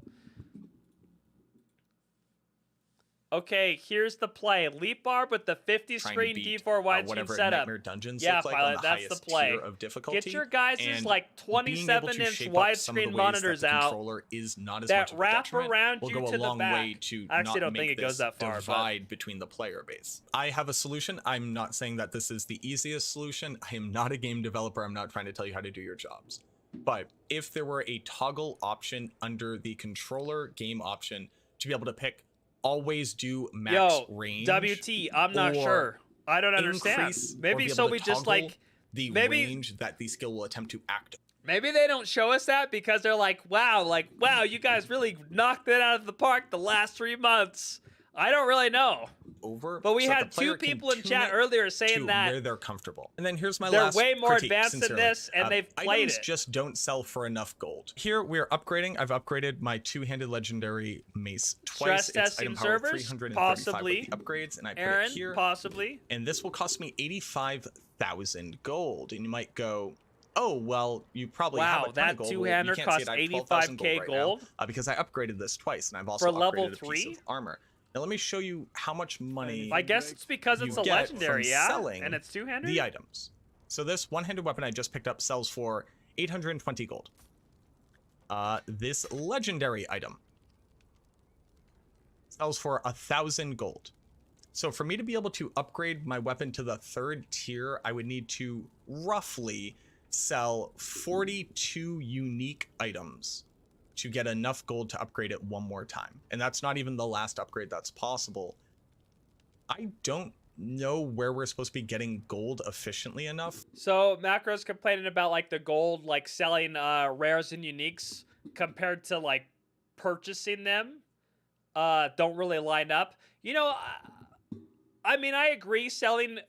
Okay, here's the play. Leap barb with the 50 trying to screen beat, D4 widescreen whatever setup. Nightmare Dungeons Yeah, look like Pilot, on the that's the highest play. tier of difficulty. Get your guys' and like being able to 27-inch shape up some of the widescreen ways monitors that the out controller is not as that much of a wrap detriment around will you go to a the long way back. to I actually not don't think make it goes this that far, but- divide between the player base. I have a solution. I'm not saying that this is the easiest solution. I am not a game developer. I'm not trying to tell you how to do your jobs. But if there were a toggle option under the controller game option to be able to pick always do max range, WT, I'm not or sure. I don't understand. increase or Maybe be so able to we just toggle like the maybe- range that the skill will attempt to act. maybe they don't show us that because they're like, wow, you guys really knocked it out of the park the last 3 months. I don't really know. Over, But we so that had the player 2 can people in tune chat it earlier to saying that where they're comfortable. And then here's my they're last way more critique, advanced than sincerely. this, and they've played items it. just don't sell for enough gold. Here we're upgrading. I've upgraded my 2-handed legendary mace twice. Stress It's testing item power servers? 335 Possibly. with the upgrades, and I put Aaron, it here. possibly. And this will cost me 85,000 gold. And you might go, oh, well, you probably have a Wow, ton that of gold. two-hander Well, you can't see costs it. I have 12,000 85k right gold now, because I upgraded this twice, and I've also for upgraded level a piece 3. of armor. Now let me show you how much money I guess it's because you it's a get legendary, from yeah, selling and it's two-hander. the items. So this one-handed weapon I just picked up sells for 820 gold. This legendary item sells for 1,000 gold. So for me to be able to upgrade my weapon to the 3rd tier, I would need to roughly sell 42 unique items to get enough gold to upgrade it one more time. And that's not even the last upgrade that's possible. I don't know where we're supposed to be getting gold efficiently enough. So Macro's complaining about like the gold, like selling rares and uniques compared to like purchasing them. Don't really line up. You know, I mean, I agree. Selling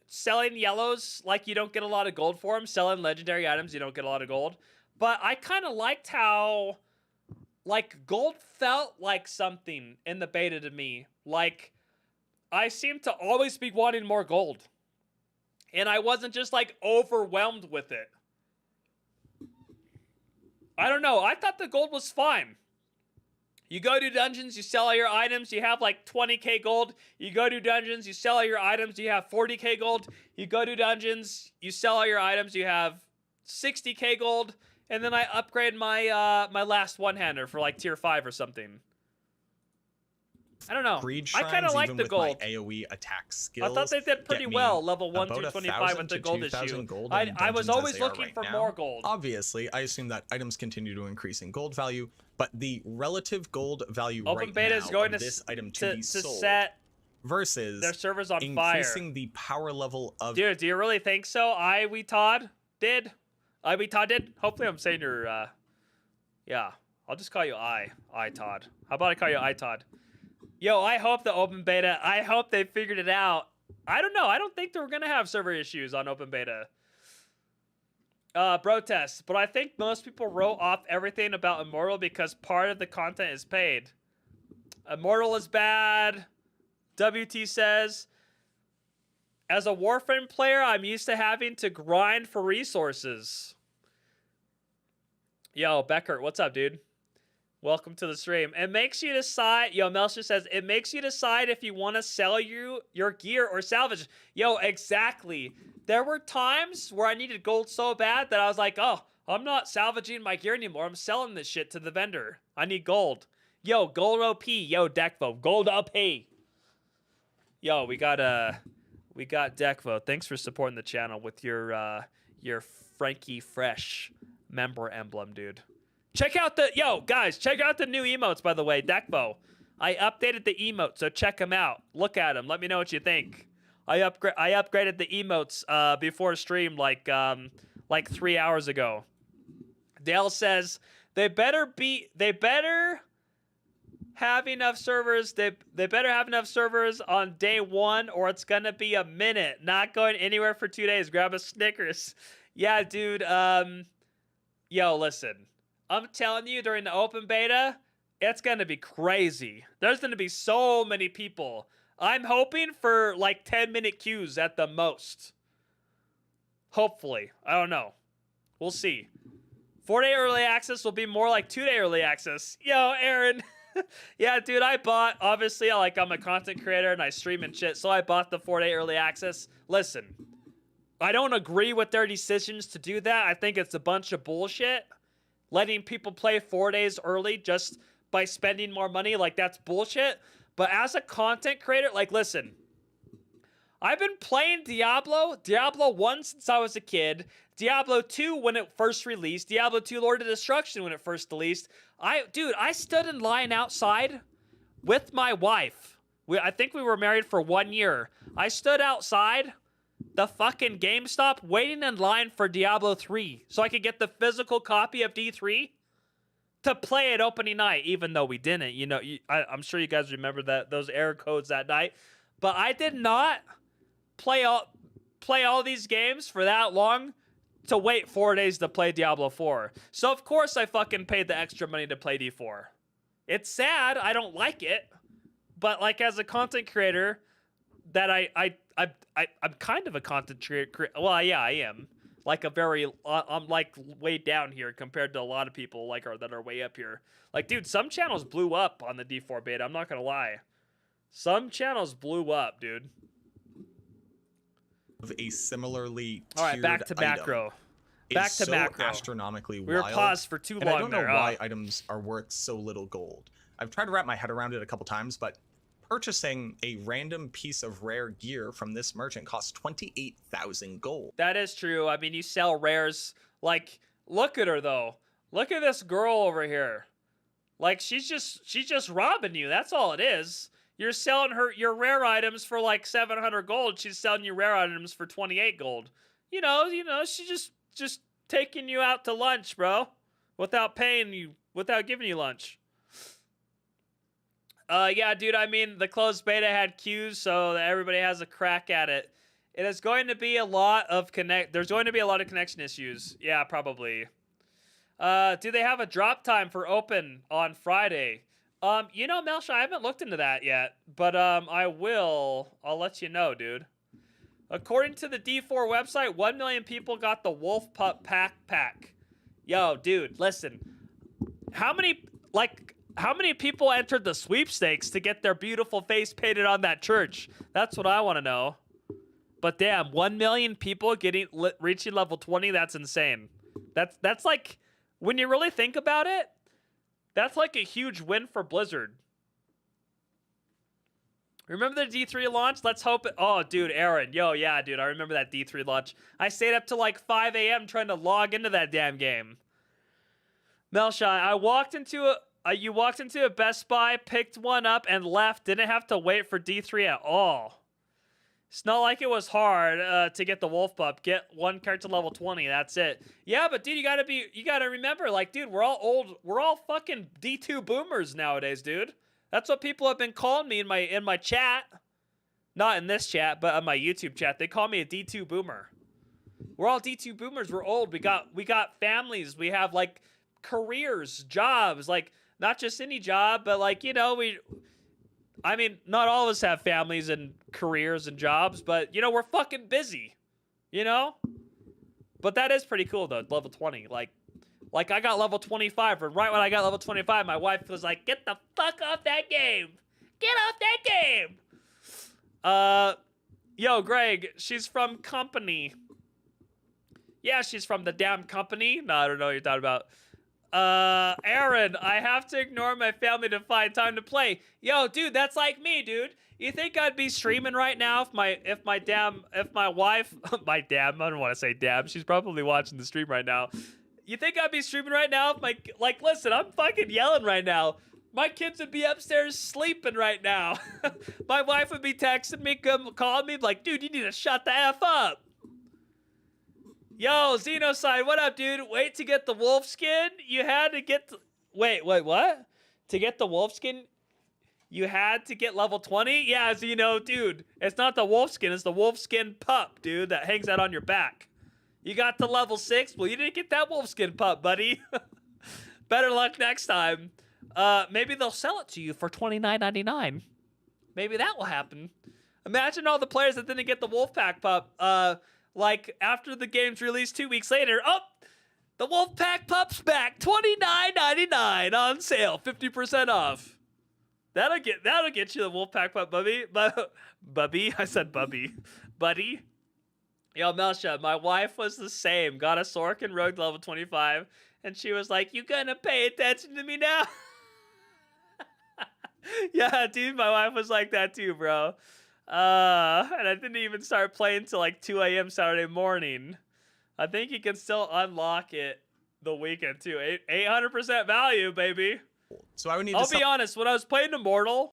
yellows, like you don't get a lot of gold for them. Selling legendary items, you don't get a lot of gold. But I kind of liked how, like, gold felt like something in the beta to me. Like, I seem to always be wanting more gold. And I wasn't just, like, overwhelmed with it. I don't know. I thought the gold was fine. You go to dungeons, you sell all your items, you have like 20k gold. You go to dungeons, you sell all your items, you have 40k gold. You go to dungeons, you sell all your items, you have 60k gold. And then I upgrade my my last one-hander for like tier 5 or something. I don't know. Greed I kind of shrines, like even the with gold. my AoE attack skills, I thought they did pretty get me well, level 1 about through 25 1,000 with the to gold 2,000 issue. gold I in was dungeons as always they are looking right for now. more gold. Obviously, I assume that items continue to increase in gold value, but the relative gold value Open right beta now is going of to this item to be sold set versus their servers on increasing fire. the power level of Dude, do you really think so? Todd did. Hopefully I'm saying your, yeah. I'll just call you Todd. How about I call you Todd? Yo, I hope the open beta, I hope they figured it out. I don't know. I don't think they're going to have server issues on open beta. Protest. But I think most people wrote off everything about Immortal because part of the content is paid. Immortal is bad. WT says, as a Warframe player, I'm used to having to grind for resources. Yo, Beckert, what's up, dude? Welcome to the stream. It makes you decide. Yo, Melcher says, it makes you decide if you want to sell your gear or salvage. Yo, exactly. There were times where I needed gold so bad that I was like, oh, I'm not salvaging my gear anymore. I'm selling this shit to the vendor. I need gold. Yo, gold OP. Yo, Deckvo. Gold OP. Yo, we got Deckvo. Thanks for supporting the channel with your Frankie Fresh member emblem, dude. Check out guys, check out the new emotes, by the way, Deckvo. I updated the emotes, so check them out. Look at them. Let me know what you think. I upgraded the emotes before stream like 3 hours ago. Dale says they better have enough servers. They better have enough servers on day 1 or it's gonna be a minute. Not going anywhere for 2 days. Grab a Snickers. Yeah, dude. Yo, listen. I'm telling you, during the open beta, it's going to be crazy. There's going to be so many people. I'm hoping for like 10-minute queues at the most. Hopefully. I don't know. We'll see. 4-day early access will be more like 2-day early access. Yo, Aaron. Yeah, dude, I bought, obviously, I'm a content creator and I stream and shit, so I bought the 4-day early access. Listen, I don't agree with their decisions to do that. I think it's a bunch of bullshit. Letting people play 4 days early just by spending more money, like, that's bullshit. But as a content creator, like, listen, I've been playing Diablo 1 since I was a kid, Diablo 2 when it first released, Diablo 2 Lord of Destruction when it first released. I stood in line outside with my wife. I think we were married for 1 year. I stood outside the fucking GameStop waiting in line for Diablo 3 so I could get the physical copy of D3 to play it opening night, even though we didn't. You know, I'm sure you guys remember those error codes that night. But I did not play all these games for that long to wait 4 days to play Diablo 4. So of course I fucking paid the extra money to play D4. It's sad. I don't like it. But like as a content creator, that I'm kind of a content creator. Well, yeah, I am. like a very I'm like way down here compared to a lot of people like that are way up here. Like, dude, some channels blew up on the D4 beta. I'm not gonna lie. Some channels blew up, dude. Of a similarly All right, back to tiered macro. item Back is to so macro. astronomically We were wild. paused for too And long I don't know there. why items are worth so little gold. I've tried to wrap my head around it a couple times, but purchasing a random piece of rare gear from this merchant costs 28,000 gold. That is true. I mean, you sell rares. Like, look at her though. Look at this girl over here. Like, she's just robbing you. That's all it is. You're selling her your rare items for like 700 gold. She's selling you rare items for 28 gold. You know, she's just taking you out to lunch, bro, without paying you, without giving you lunch. Yeah, dude, I mean, the closed beta had queues, so that everybody has a crack at it. It is going to be a lot of there's going to be a lot of connection issues. Yeah, probably. Do they have a drop time for open on Friday? You know, Melsha, I haven't looked into that yet, but I will. I'll let you know, dude. According to the D4 website, 1 million people got the Wolf Pup pack. Yo, dude, listen. How many people entered the sweepstakes to get their beautiful face painted on that church? That's what I want to know. But damn, 1 million people reaching level 20, that's insane. That's like, when you really think about it, that's like a huge win for Blizzard. Remember the D3 launch? Let's hope it... Oh, dude, Aaron. Yo, yeah, dude, I remember that D3 launch. I stayed up till like 5 a.m. trying to log into that damn game. Melshai, you walked into a Best Buy, picked one up, and left. Didn't have to wait for D3 at all. It's not like it was hard to get the Wolf Pup. Get one character level 20. That's it. Yeah, but dude, you gotta remember, like, dude, we're all old. We're all fucking D2 boomers nowadays, dude. That's what people have been calling me in my chat. Not in this chat, but on my YouTube chat. They call me a D2 boomer. We're all D2 boomers. We're old. We got families. We have like careers, jobs, like not just any job, but like, you know, I mean, not all of us have families and careers and jobs, but you know, we're fucking busy, you know? But that is pretty cool though, level 20. Like I got level 25, and right when I got level 25, my wife was like, "Get the fuck off that game! Get off that game!" Yo, Greg, she's from Company. Yeah, she's from the damn Company. No, I don't know what you're talking about. Aaron, I have to ignore my family to find time to play. Yo, dude, that's like me, dude. You think I'd be streaming right now if my wife, my damn, I don't want to say damn, she's probably watching the stream right now. You think I'd be streaming right now if listen, I'm fucking yelling right now. My kids would be upstairs sleeping right now. My wife would be texting me, calling me, like, dude, you need to shut the F up. Yo, Xenocide, what up, dude? Wait to get the wolf skin? You had to get... Wait, what? To get the wolf skin, you had to get level 20? Yeah, Xeno, dude. It's not the wolf skin, it's the wolf skin pup, dude, that hangs out on your back. You got to level 6? Well, you didn't get that wolf skin pup, buddy. Better luck next time. Maybe they'll sell it to you for $29.99. Maybe that will happen. Imagine all the players that didn't get the Wolfpack pup. Like, after the game's released 2 weeks later, oh, the Wolfpack pup's back, $29.99 on sale, 50% off. That'll get you the Wolfpack pup, Bubby. Bubby? I said Bubby. Buddy? Yo, Melsha, my wife was the same. Got a Sorkin Rogue level 25, and she was like, "You gonna pay attention to me now?" Yeah, dude, my wife was like that too, bro. And I didn't even start playing till like 2 a.m. Saturday morning. I think you can still unlock it the weekend too. 800% value, baby. So I would need I'll be honest, when I was playing Immortal,